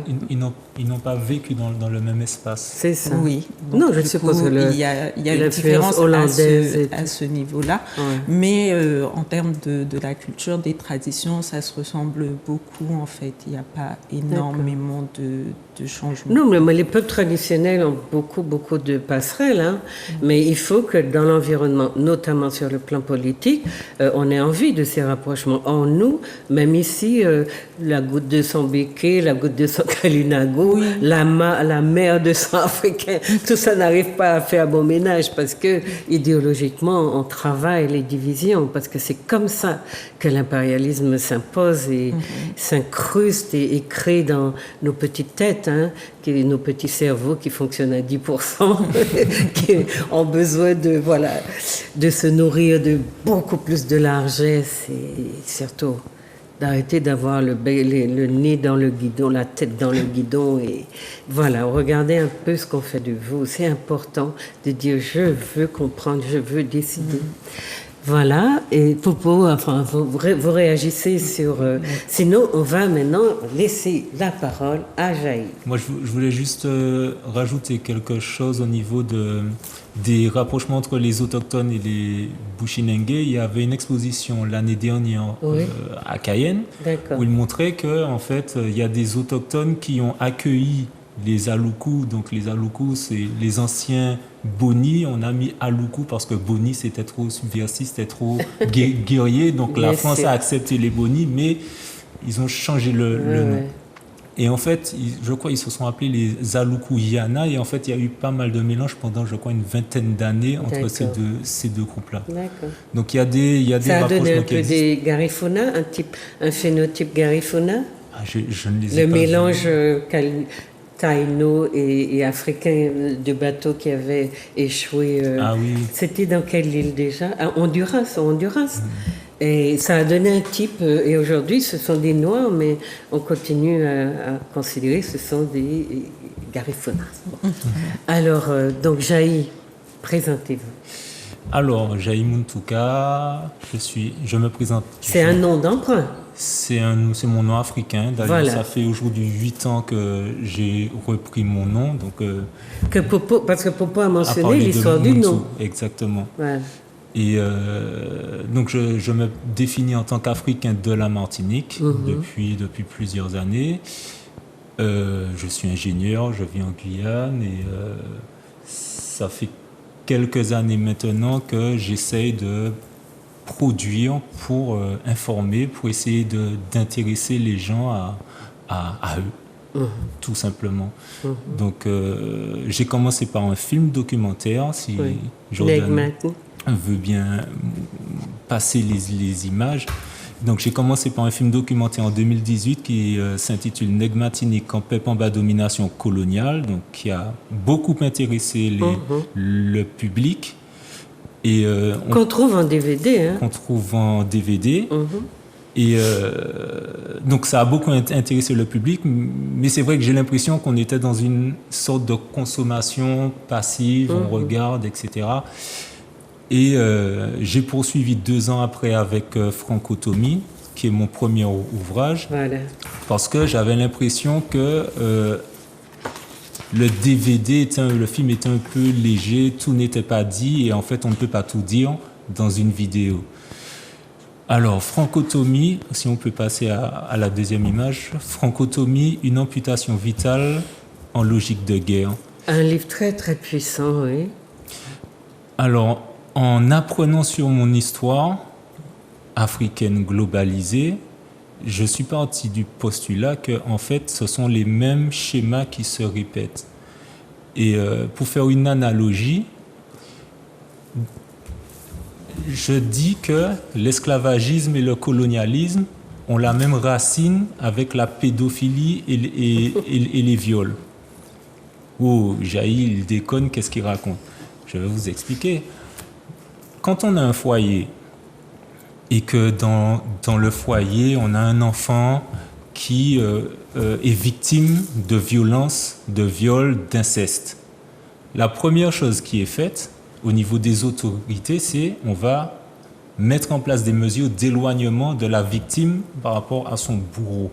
Ils n'ont pas vécu dans le même espace. C'est ça. Oui. Donc, non, je suppose que il y a une différence à ce niveau-là. Ouais. Mais en termes de la culture, des traditions, ça se ressemble beaucoup en fait. Il n'y a pas énormément de changements. Non, mais les peuples traditionnels ont beaucoup de passerelles. Hein. Mais il faut que dans l'environnement, notamment sur le plan politique, on ait envie de ces rapprochements. En nous, même ici, la goutte de sang béquet, la goutte de sang Kalinago, la mer de sang africain, tout ça n'arrive pas à faire bon ménage parce que idéologiquement, on travaille les divisions, parce que c'est comme ça que l'impérialisme s'impose et s'incruste et crée dans nos petites têtes, hein, nos petits cerveaux qui fonctionnent à 10%, qui ont besoin de se nourrir de beaucoup plus de largesse et surtout d'arrêter d'avoir le nez dans le guidon, la tête dans le guidon. Et voilà, regardez un peu ce qu'on fait de vous. C'est important de dire « je veux comprendre, je veux décider ». Voilà, et Popo, enfin, vous réagissez sur... sinon, on va maintenant laisser la parole à Jaï. Moi, je voulais juste rajouter quelque chose au niveau des rapprochements entre les autochtones et les Bushinengue. Il y avait une exposition l'année dernière à Cayenne, où il montrait qu'en fait, il y a des autochtones qui ont accueilli les Aluku. Donc les Aluku, c'est les anciens Boni. On a mis Aluku parce que Boni, c'était trop subversif, c'était trop guerrier. Donc la France a accepté les Boni, mais ils ont changé le nom. Et en fait, je crois qu'ils se sont appelés les Aluku Yana. Et en fait, il y a eu pas mal de mélanges pendant, je crois, une vingtaine d'années entre ces deux groupes-là. D'accord. Donc il y a des ça a donné un peu des Garifuna, un phénotype Garifuna. Je ne les ai le pas mélange taïno et africain de bateaux qui avaient échoué. C'était dans quelle île déjà? À Honduras. Et ça a donné un type, et aujourd'hui ce sont des Noirs, mais on continue à considérer que ce sont des Garifunas. Alors, donc Jaï, présentez-vous. Alors, Jaï Muntouka, je me présente. C'est un nom d'emprunt. C'est mon nom africain. D'ailleurs, ça fait aujourd'hui 8 ans que j'ai repris mon nom. Donc, parce que Popo a mentionné l'histoire du nom. Exactement. Voilà. Et donc, je me définis en tant qu'Africain de la Martinique depuis plusieurs années. Je suis ingénieur, je vis en Guyane et ça fait quelques années maintenant que j'essaye de produire pour informer, pour essayer d'intéresser les gens à eux, tout simplement. Donc, j'ai commencé par un film documentaire, si Jordan veut bien passer les images. Donc, j'ai commencé par un film documentaire en 2018 qui s'intitule Nègre Martinique en paix en bas domination coloniale, donc qui a beaucoup intéressé le public. Et qu'on trouve en DVD. Qu'on trouve en DVD. Et donc, ça a beaucoup intéressé le public, mais c'est vrai que j'ai l'impression qu'on était dans une sorte de consommation passive, on regarde, etc. Et j'ai poursuivi 2 ans après avec Francotomie, qui est mon premier ouvrage, parce que j'avais l'impression que le DVD, le film était un peu léger, tout n'était pas dit, et en fait, on ne peut pas tout dire dans une vidéo. Alors, Francotomie, si on peut passer à la deuxième image, Francotomie, une amputation vitale en logique de guerre. Un livre très, très puissant, oui. Alors, en apprenant sur mon histoire africaine globalisée, je suis parti du postulat que, en fait, ce sont les mêmes schémas qui se répètent. Et pour faire une analogie, je dis que l'esclavagisme et le colonialisme ont la même racine avec la pédophilie et les viols. Oh, Jaï, il déconne, qu'est-ce qu'il raconte? Je vais vous expliquer. Quand on a un foyer et que dans le foyer, on a un enfant qui est victime de violence, de viol, d'inceste, la première chose qui est faite au niveau des autorités, c'est on va mettre en place des mesures d'éloignement de la victime par rapport à son bourreau.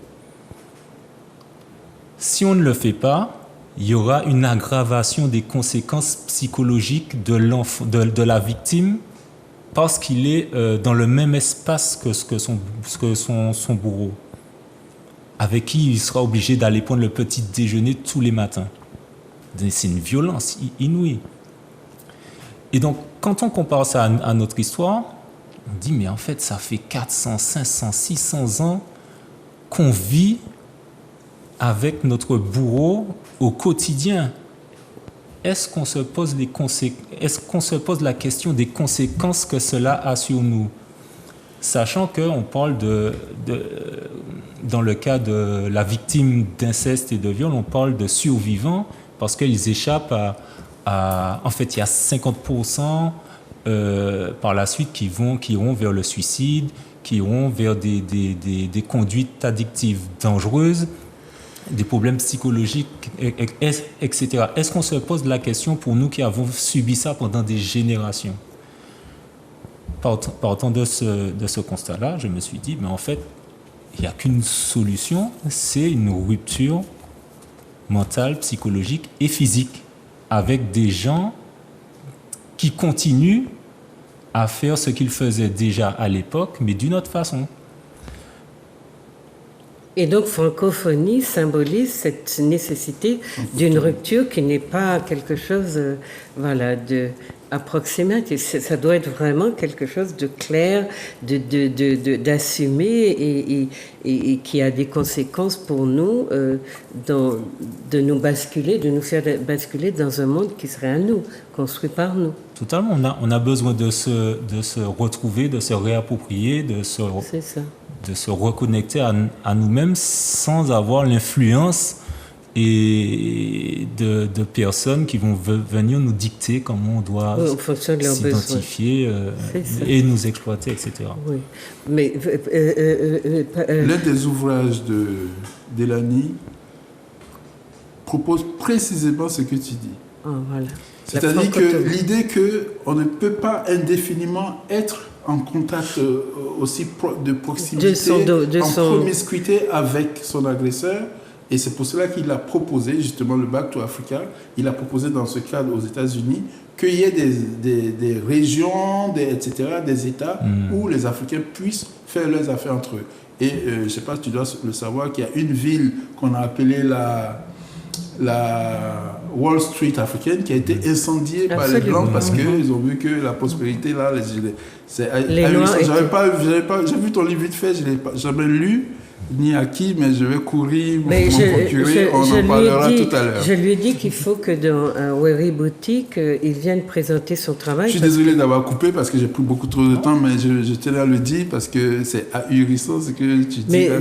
Si on ne le fait pas, il y aura une aggravation des conséquences psychologiques de la victime parce qu'il est dans le même espace que son bourreau, avec qui il sera obligé d'aller prendre le petit déjeuner tous les matins. C'est une violence inouïe. Et donc, quand on compare ça à notre histoire, on dit, mais en fait, ça fait 400, 500, 600 ans qu'on vit avec notre bourreau au quotidien. Est-ce qu'on se pose la question des conséquences que cela a sur nous? Sachant qu'on parle dans le cas de la victime d'inceste et de viol, on parle de survivants parce qu'ils échappent en fait, il y a 50% par la suite qui iront vers le suicide, qui iront vers des conduites addictives dangereuses, des problèmes psychologiques, etc. Est-ce qu'on se pose la question pour nous qui avons subi ça pendant des générations? partant de ce constat-là, je me suis dit, mais en fait, il n'y a qu'une solution, c'est une rupture mentale, psychologique et physique avec des gens qui continuent à faire ce qu'ils faisaient déjà à l'époque, mais d'une autre façon. Et donc, francophonie symbolise cette nécessité d'une rupture qui n'est pas quelque chose, de approximatif. Ça doit être vraiment quelque chose de clair, d'assumé et qui a des conséquences pour nous, de nous basculer, de nous faire basculer dans un monde qui serait à nous, construit par nous. Totalement. On a besoin de se retrouver, de se réapproprier, C'est ça. de se reconnecter à nous-mêmes sans avoir l'influence de personnes qui vont venir nous dicter comment on doit s'identifier et nous exploiter, etc. Oui. Mais, l'un des ouvrages d'Elani propose précisément ce que tu dis. Oh, voilà. C'est-à-dire que l'idée qu'on ne peut pas indéfiniment être en contact aussi de proximité, en promiscuité avec son agresseur. Et c'est pour cela qu'il a proposé, justement, le Back to Africa. Il a proposé dans ce cadre aux États-Unis qu'il y ait des régions, etc., des États où les Africains puissent faire leurs affaires entre eux. Et je ne sais pas si tu dois le savoir, qu'il y a une ville qu'on a appelée la Wall Street africaine qui a été incendiée par les Blancs parce qu'ils ont vu que la prospérité, là, j'ai vu ton livre vite fait, je ne l'ai pas jamais lu, ni acquis, mais je vais courir, m'en procurer, on en parlera tout à l'heure. Je lui ai dit qu'il faut que dans Wary Boutique, il vienne présenter son travail. Je suis désolé d'avoir coupé parce que j'ai pris beaucoup trop de temps, mais je tenais à le dire parce que c'est ahurissant ce que tu dis là.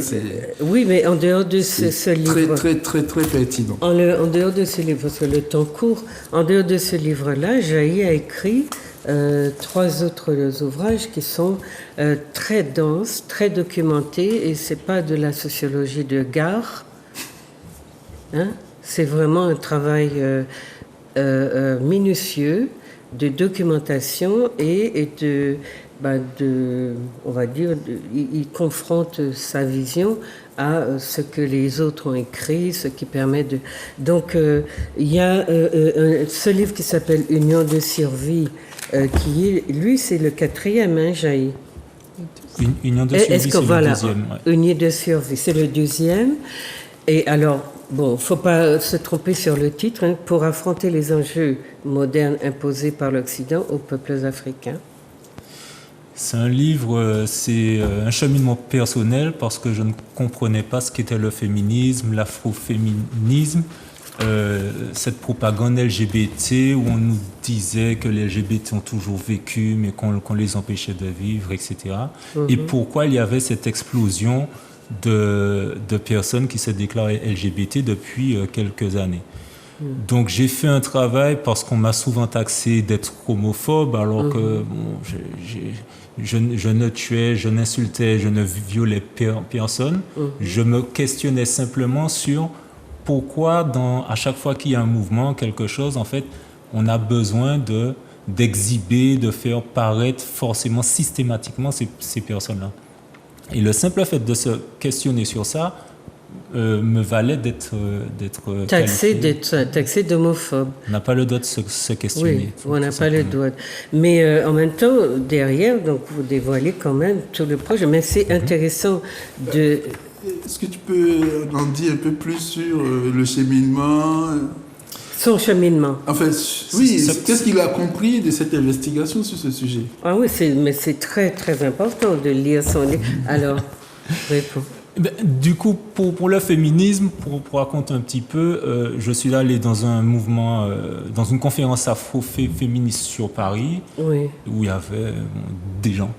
Oui, mais en dehors de ce livre... Très pertinent. En dehors de ce livre, parce que le temps court, en dehors de ce livre-là, Jaï a écrit 3 autres ouvrages qui sont très denses, très documentés, et c'est pas de la sociologie de gare, hein? C'est vraiment un travail minutieux de documentation et on va dire, il confronte sa vision à ce que les autres ont écrit, ce qui permet de... Donc, il y a ce livre qui s'appelle « Union de survie », lui, c'est le 4e, Jaï. Union de survie, c'est le 2e. Ouais. Union de survie, c'est le 2e. Et alors, bon, il ne faut pas se tromper sur le titre, hein, pour affronter les enjeux modernes imposés par l'Occident aux peuples africains. C'est un livre, c'est un cheminement personnel parce que je ne comprenais pas ce qu'était le féminisme, l'afroféminisme, cette propagande LGBT où on nous disait que les LGBT ont toujours vécu mais qu'on les empêchait de vivre, etc. Et pourquoi il y avait cette explosion de personnes qui se déclarent LGBT depuis quelques années. Donc j'ai fait un travail parce qu'on m'a souvent taxé d'être homophobe alors que je ne tuais, je n'insultais, je ne violais personne. Je me questionnais simplement sur pourquoi à chaque fois qu'il y a un mouvement, quelque chose, en fait, on a besoin d'exhiber, de faire paraître forcément systématiquement ces personnes-là. Et le simple fait de se questionner sur ça me valait d'être taxé d'homophobe. On n'a pas le droit de se questionner. Oui, on n'a pas le droit. Mais en même temps, derrière, donc vous dévoilez quand même tout le projet. Mais c'est intéressant de... Est-ce que tu peux en dire un peu plus sur le cheminement? Son cheminement. En fait, oui, qu'est-ce qu'il a compris de cette investigation sur ce sujet? Ah oui, mais c'est très, très important de lire son livre. Alors, réponds. Du coup, pour le féminisme, pour raconter un petit peu, je suis allé dans un mouvement, dans une conférence afro-féministe sur Paris, où il y avait des gens,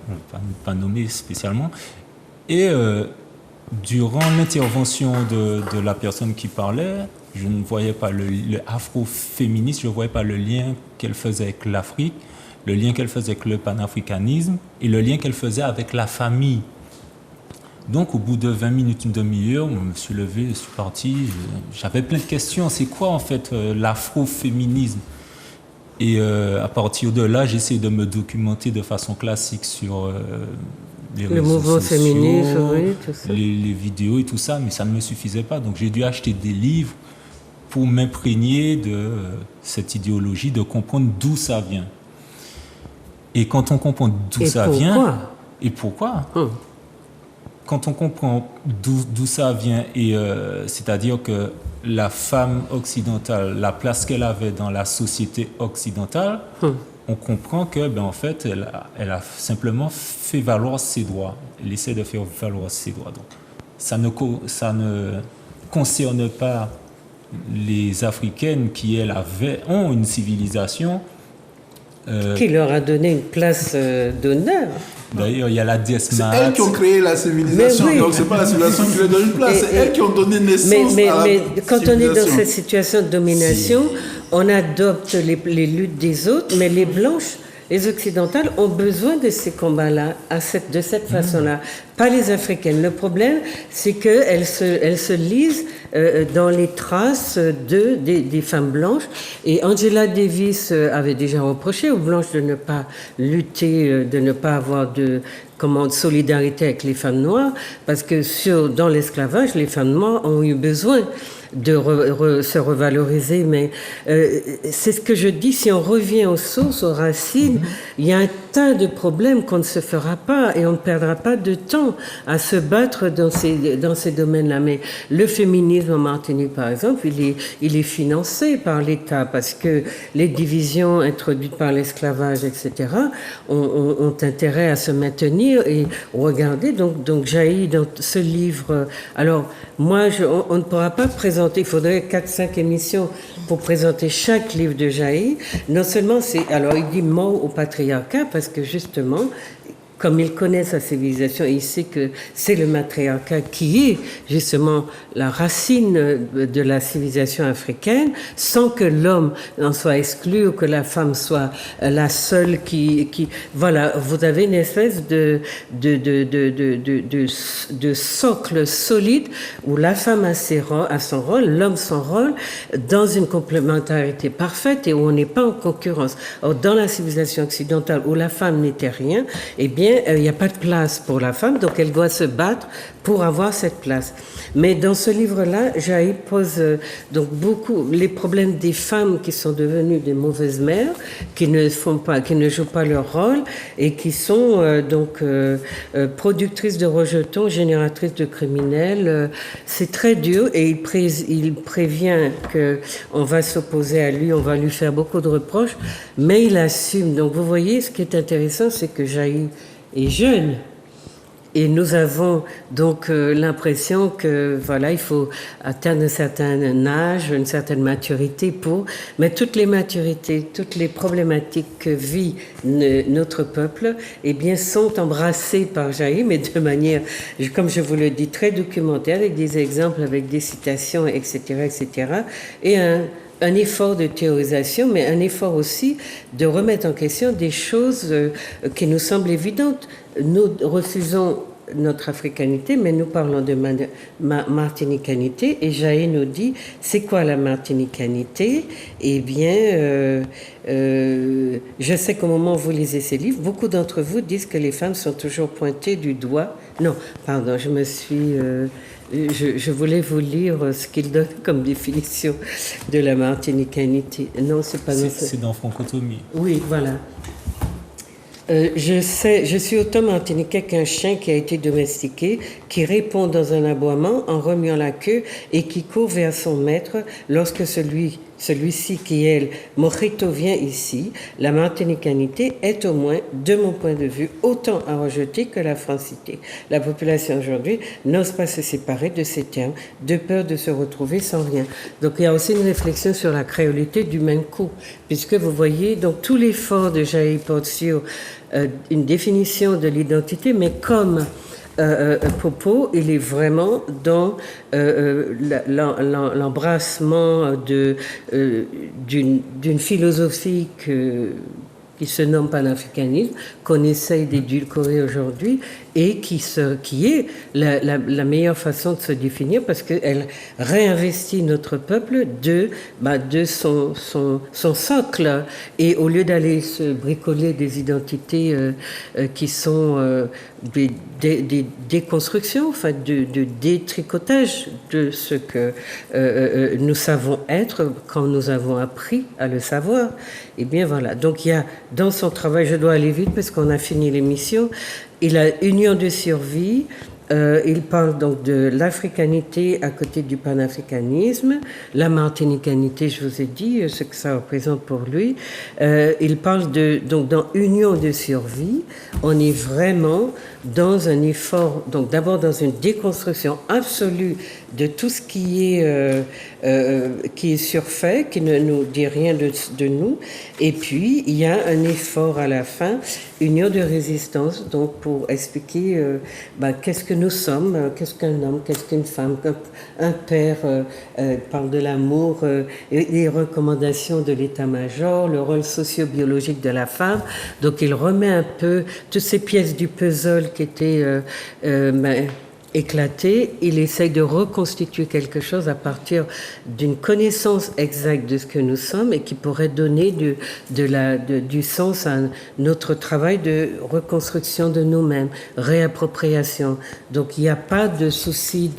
pas nommés spécialement, et durant l'intervention de la personne qui parlait, je ne voyais pas le afro-féministe, je ne voyais pas le lien qu'elle faisait avec l'Afrique, le lien qu'elle faisait avec le panafricanisme et le lien qu'elle faisait avec la famille. Donc, au bout de 20 minutes, une demi-heure, je me suis levé, je suis parti. J'avais plein de questions. C'est quoi, en fait, l'afro-féminisme? Et à partir de là, j'essaie de me documenter de façon classique sur les Le réseaux mouvement sociaux, féministe, oui, tout ça. les vidéos et tout ça, mais ça ne me suffisait pas. Donc j'ai dû acheter des livres pour m'imprégner de cette idéologie, de comprendre d'où ça vient. Et quand on comprend d'où ça vient... Et pourquoi Quand on comprend d'où ça vient, et c'est-à-dire que la femme occidentale, la place qu'elle avait dans la société occidentale, on comprend que, en fait, elle a simplement fait valoir ses droits. Elle essaie de faire valoir ses droits. Donc, ça ne concerne pas les Africaines qui, elles, ont une civilisation. Qui leur a donné une place d'honneur. D'ailleurs, il y a la Desmat. C'est elles qui ont créé la civilisation, oui. donc c'est pas la civilisation qui leur donne une place, c'est elles qui ont donné naissance à la quand on est dans civilisation. cette situation de domination, on adopte les luttes des autres, mais les blanches, les occidentales ont besoin de ces combats-là, de cette façon-là. Pas les africaines. Le problème, c'est qu'elles se lisent dans les traces des femmes blanches. Et Angela Davis avait déjà reproché aux blanches de ne pas lutter, de ne pas avoir de solidarité avec les femmes noires, parce que dans l'esclavage, les femmes noires ont eu besoin de se revaloriser, mais c'est ce que je dis, si on revient aux sources, aux racines, il y a un tas de problèmes qu'on ne se fera pas et on ne perdra pas de temps à se battre dans ces domaines-là. Mais le féminisme en Martinique, par exemple, il est financé par l'État parce que les divisions introduites par l'esclavage, etc., ont intérêt à se maintenir. Et regardez, donc Jaï, dans ce livre, alors moi, on ne pourra pas présenter, il faudrait 4-5 émissions pour présenter chaque livre de Jaï. Non seulement alors il dit mort au patriarcat parce que justement, comme il connaît sa civilisation, il sait que c'est le matriarcat qui est justement la racine de la civilisation africaine, sans que l'homme en soit exclu ou que la femme soit la seule qui voilà, vous avez une espèce de socle solide où la femme a son rôle, l'homme son rôle, dans une complémentarité parfaite et où on n'est pas en concurrence. Or, dans la civilisation occidentale où la femme n'était rien, eh bien, il n'y a pas de place pour la femme, donc elle doit se battre pour avoir cette place. Mais dans ce livre-là, Jaï pose donc beaucoup les problèmes des femmes qui sont devenues des mauvaises mères, qui ne jouent pas leur rôle et qui sont productrices de rejetons, génératrices de criminels. C'est très dur et il prévient qu'on va s'opposer à lui, on va lui faire beaucoup de reproches, mais il assume. Donc vous voyez, ce qui est intéressant, c'est que Jaï est jeune. Et nous avons donc l'impression que voilà, il faut atteindre un certain âge, une certaine maturité mais toutes les maturités, toutes les problématiques que vit notre peuple, eh bien, sont embrassées par Jaï, mais de manière, comme je vous le dis, très documentée, avec des exemples, avec des citations, etc., etc. Et un effort de théorisation, mais un effort aussi de remettre en question des choses qui nous semblent évidentes. Nous refusons notre africanité, mais nous parlons de martinicanité, et Jaï nous dit, c'est quoi la martinicanité? Eh bien, je sais qu'au moment où vous lisez ces livres, beaucoup d'entre vous disent que les femmes sont toujours pointées du doigt. Non, pardon, je voulais vous lire ce qu'il donne comme définition de la martinicanité. Non, c'est pas... C'est dans Francotomie. Oui, voilà. Je suis autant martiniquais qu'un chien qui a été domestiqué, qui répond dans un aboiement en remuant la queue et qui court vers son maître lorsque celui-ci qui est le mojito vient ici. La martinicanité est au moins, de mon point de vue, autant à rejeter que la francité. La population aujourd'hui n'ose pas se séparer de ces termes, de peur de se retrouver sans rien. Donc il y a aussi une réflexion sur la créolité du même coup, puisque vous voyez, donc tout l'effort de Jaï porte sur une définition de l'identité, mais comme Popo, il est vraiment dans l'embrassement d'une philosophie qui se nomme panafricanisme, qu'on essaye d'édulcorer aujourd'hui, et qui est la meilleure façon de se définir parce qu'elle réinvestit notre peuple de son socle. Et au lieu d'aller se bricoler des identités qui sont des déconstructions, enfin de détricotage de ce que nous savons être quand nous avons appris à le savoir. Et bien voilà, donc il y a dans son travail, je dois aller vite parce qu'on a fini l'émission, il a Union de survie. Il parle donc de l'africanité à côté du panafricanisme, la martinicanité, je vous ai dit ce que ça représente pour lui. Il parle donc dans Union de survie, on est vraiment dans un effort, donc d'abord dans une déconstruction absolue de tout ce qui est surfait, qui ne nous dit rien de nous. Et puis, il y a un effort à la fin, union de résistance, donc pour expliquer qu'est-ce que nous sommes, qu'est-ce qu'un homme, qu'est-ce qu'une femme, un père parle de l'amour, les recommandations de l'état-major, le rôle socio-biologique de la femme. Donc, il remet un peu toutes ces pièces du puzzle qui étaient éclaté, il essaye de reconstituer quelque chose à partir d'une connaissance exacte de ce que nous sommes et qui pourrait donner du sens à notre travail de reconstruction de nous-mêmes, réappropriation. Donc il n'y a pas de souci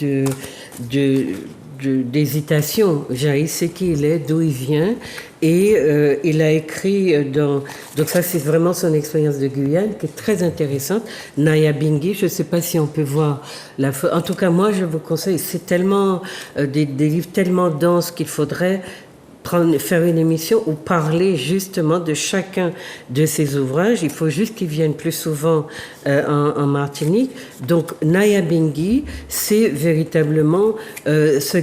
d'hésitation. Jaï sait qui il est, d'où il vient, et il a écrit donc ça c'est vraiment son expérience de Guyane qui est très intéressante. Nyabinghi, je ne sais pas si on peut voir en tout cas moi je vous conseille, c'est tellement des livres tellement denses qu'il faudrait faire une émission ou parler justement de chacun de ces ouvrages. Il faut juste qu'ils viennent plus souvent en Martinique. Donc Nyabinghi, c'est véritablement ce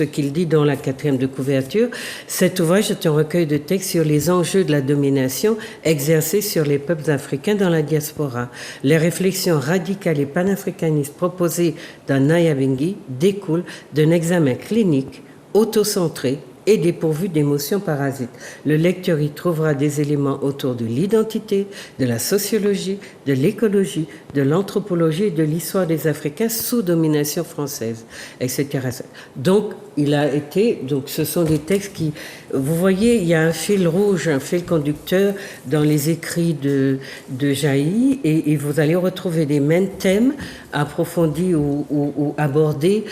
qu'il dit dans la 4e de couverture. Cet ouvrage est un recueil de textes sur les enjeux de la domination exercée sur les peuples africains dans la diaspora. Les réflexions radicales et panafricanistes proposées dans Nyabinghi découlent d'un examen clinique autocentré et dépourvu d'émotions parasites. Le lecteur y trouvera des éléments autour de l'identité, de la sociologie, de l'écologie, de l'anthropologie et de l'histoire des Africains sous domination française, etc. Donc, ce sont des textes qui, vous voyez, il y a un fil rouge, un fil conducteur dans les écrits de Jaï et vous allez retrouver les mêmes thèmes approfondis ou abordés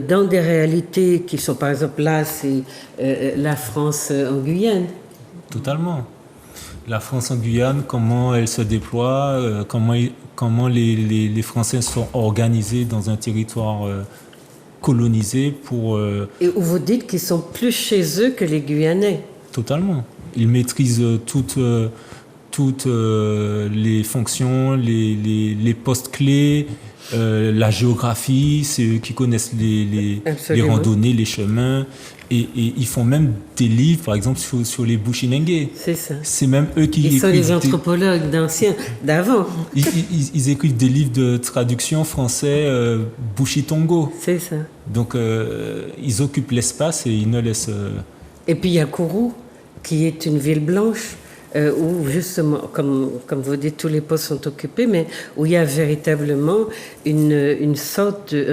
dans des réalités qui sont, par exemple, là, c'est la France en Guyane. Totalement. La France en Guyane, comment elle se déploie, comment les Français sont organisés dans un territoire colonisé pour... Et où vous dites qu'ils sont plus chez eux que les Guyanais. Totalement. Ils maîtrisent toutes les fonctions, les postes clés, la géographie, c'est eux qui connaissent les randonnées, les chemins. Et ils font même des livres, par exemple, sur les Bushinengue. C'est ça. C'est même eux qui écrivent. Ils sont les anthropologues d'avant. Ils écrivent des livres de traduction français Bushitongo. C'est ça. Donc, ils occupent l'espace et ils ne laissent... Et puis, il y a Kourou, qui est une ville blanche, où justement, comme vous dites, tous les postes sont occupés, mais où il y a véritablement un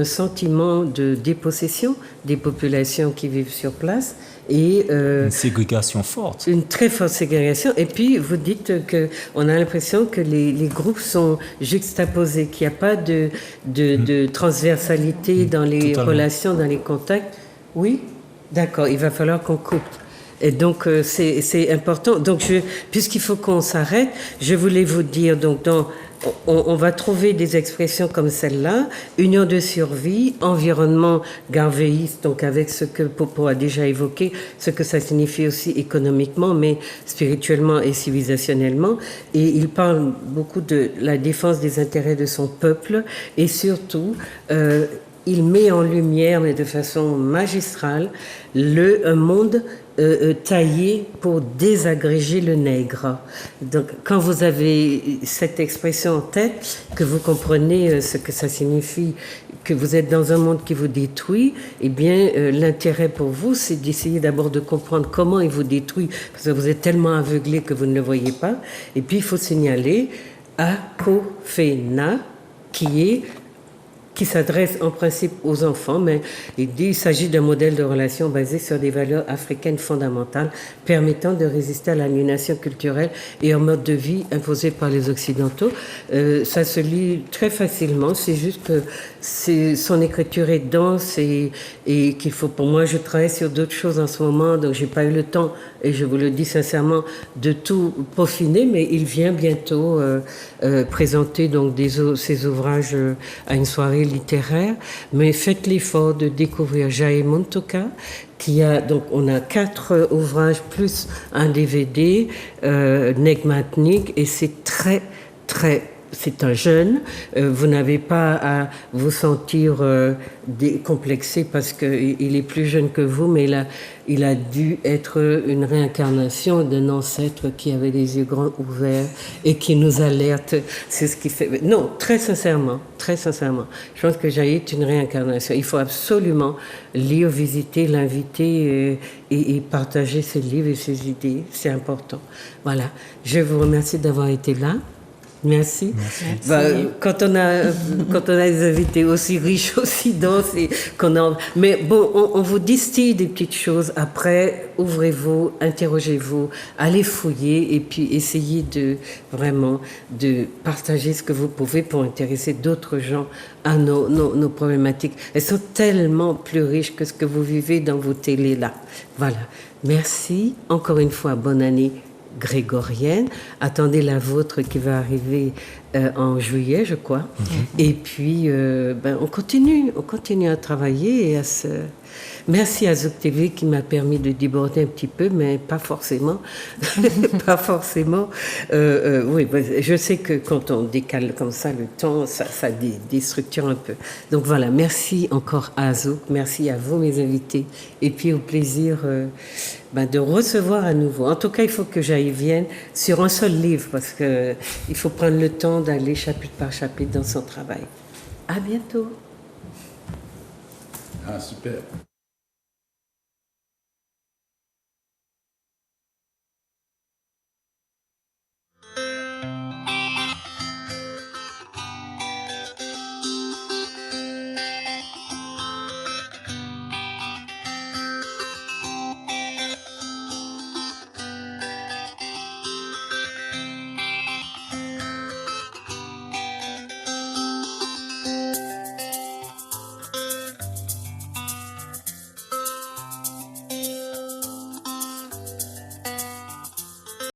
sentiment de dépossession des populations qui vivent sur place. Et, une ségrégation forte. Une très forte ségrégation. Et puis, vous dites qu'on a l'impression que les groupes sont juxtaposés, qu'il n'y a pas de transversalité dans les relations, dans les contacts. Oui, d'accord, il va falloir qu'on coupe. Et donc, c'est important. Donc, puisqu'il faut qu'on s'arrête, je voulais vous dire, donc, on va trouver des expressions comme celle-là, union de survie, environnement garvéiste, donc avec ce que Popo a déjà évoqué, ce que ça signifie aussi économiquement, mais spirituellement et civilisationnellement. Et il parle beaucoup de la défense des intérêts de son peuple et surtout... il met en lumière, mais de façon magistrale, un monde taillé pour désagréger le nègre. Donc, quand vous avez cette expression en tête, que vous comprenez ce que ça signifie, que vous êtes dans un monde qui vous détruit, eh bien, l'intérêt pour vous, c'est d'essayer d'abord de comprendre comment il vous détruit, parce que vous êtes tellement aveuglé que vous ne le voyez pas. Et puis, il faut signaler Akofena, qui s'adresse en principe aux enfants, mais il s'agit d'un modèle de relation basé sur des valeurs africaines fondamentales permettant de résister à l'aliénation culturelle et au mode de vie imposé par les Occidentaux. Ça se lit très facilement, c'est juste que son écriture est dense et qu'il faut, pour moi, je travaille sur d'autres choses en ce moment, donc j'ai pas eu le temps, et je vous le dis sincèrement, de tout peaufiner, mais il vient bientôt présenter donc ses ouvrages à une soirée littéraire. Mais faites l'effort de découvrir Jae Montoka, donc on a 4 ouvrages plus un DVD, Negmatnik, et c'est c'est un jeune, vous n'avez pas à vous sentir décomplexé parce qu'il est plus jeune que vous, mais il a dû être une réincarnation d'un ancêtre qui avait les yeux grands ouverts et qui nous alerte. C'est ce qui fait... Non, très sincèrement, je pense que Jae est une réincarnation. Il faut absolument lire, visiter, l'inviter et partager ses livres et ses idées. C'est important. Voilà. Je vous remercie d'avoir été là. Merci. Quand on a des invités aussi riches, aussi denses, mais bon, on vous distille des petites choses. Après, ouvrez-vous, interrogez-vous, allez fouiller et puis essayez vraiment de partager ce que vous pouvez pour intéresser d'autres gens à nos problématiques. Elles sont tellement plus riches que ce que vous vivez dans vos télés là. Voilà. Merci. Encore une fois, bonne année grégorienne. Attendez la vôtre qui va arriver en juillet, je crois. Et puis, on continue à travailler et à se... Merci à Zouk TV qui m'a permis de déborder un petit peu, mais pas forcément. Pas forcément. Oui, je sais que quand on décale comme ça le temps, ça déstructure un peu. Donc voilà, merci encore à Zouk, merci à vous mes invités, et puis au plaisir de recevoir à nouveau. En tout cas, il faut que j'aille vienne sur un seul livre, parce qu'il faut prendre le temps d'aller chapitre par chapitre dans son travail. À bientôt. Ah, super.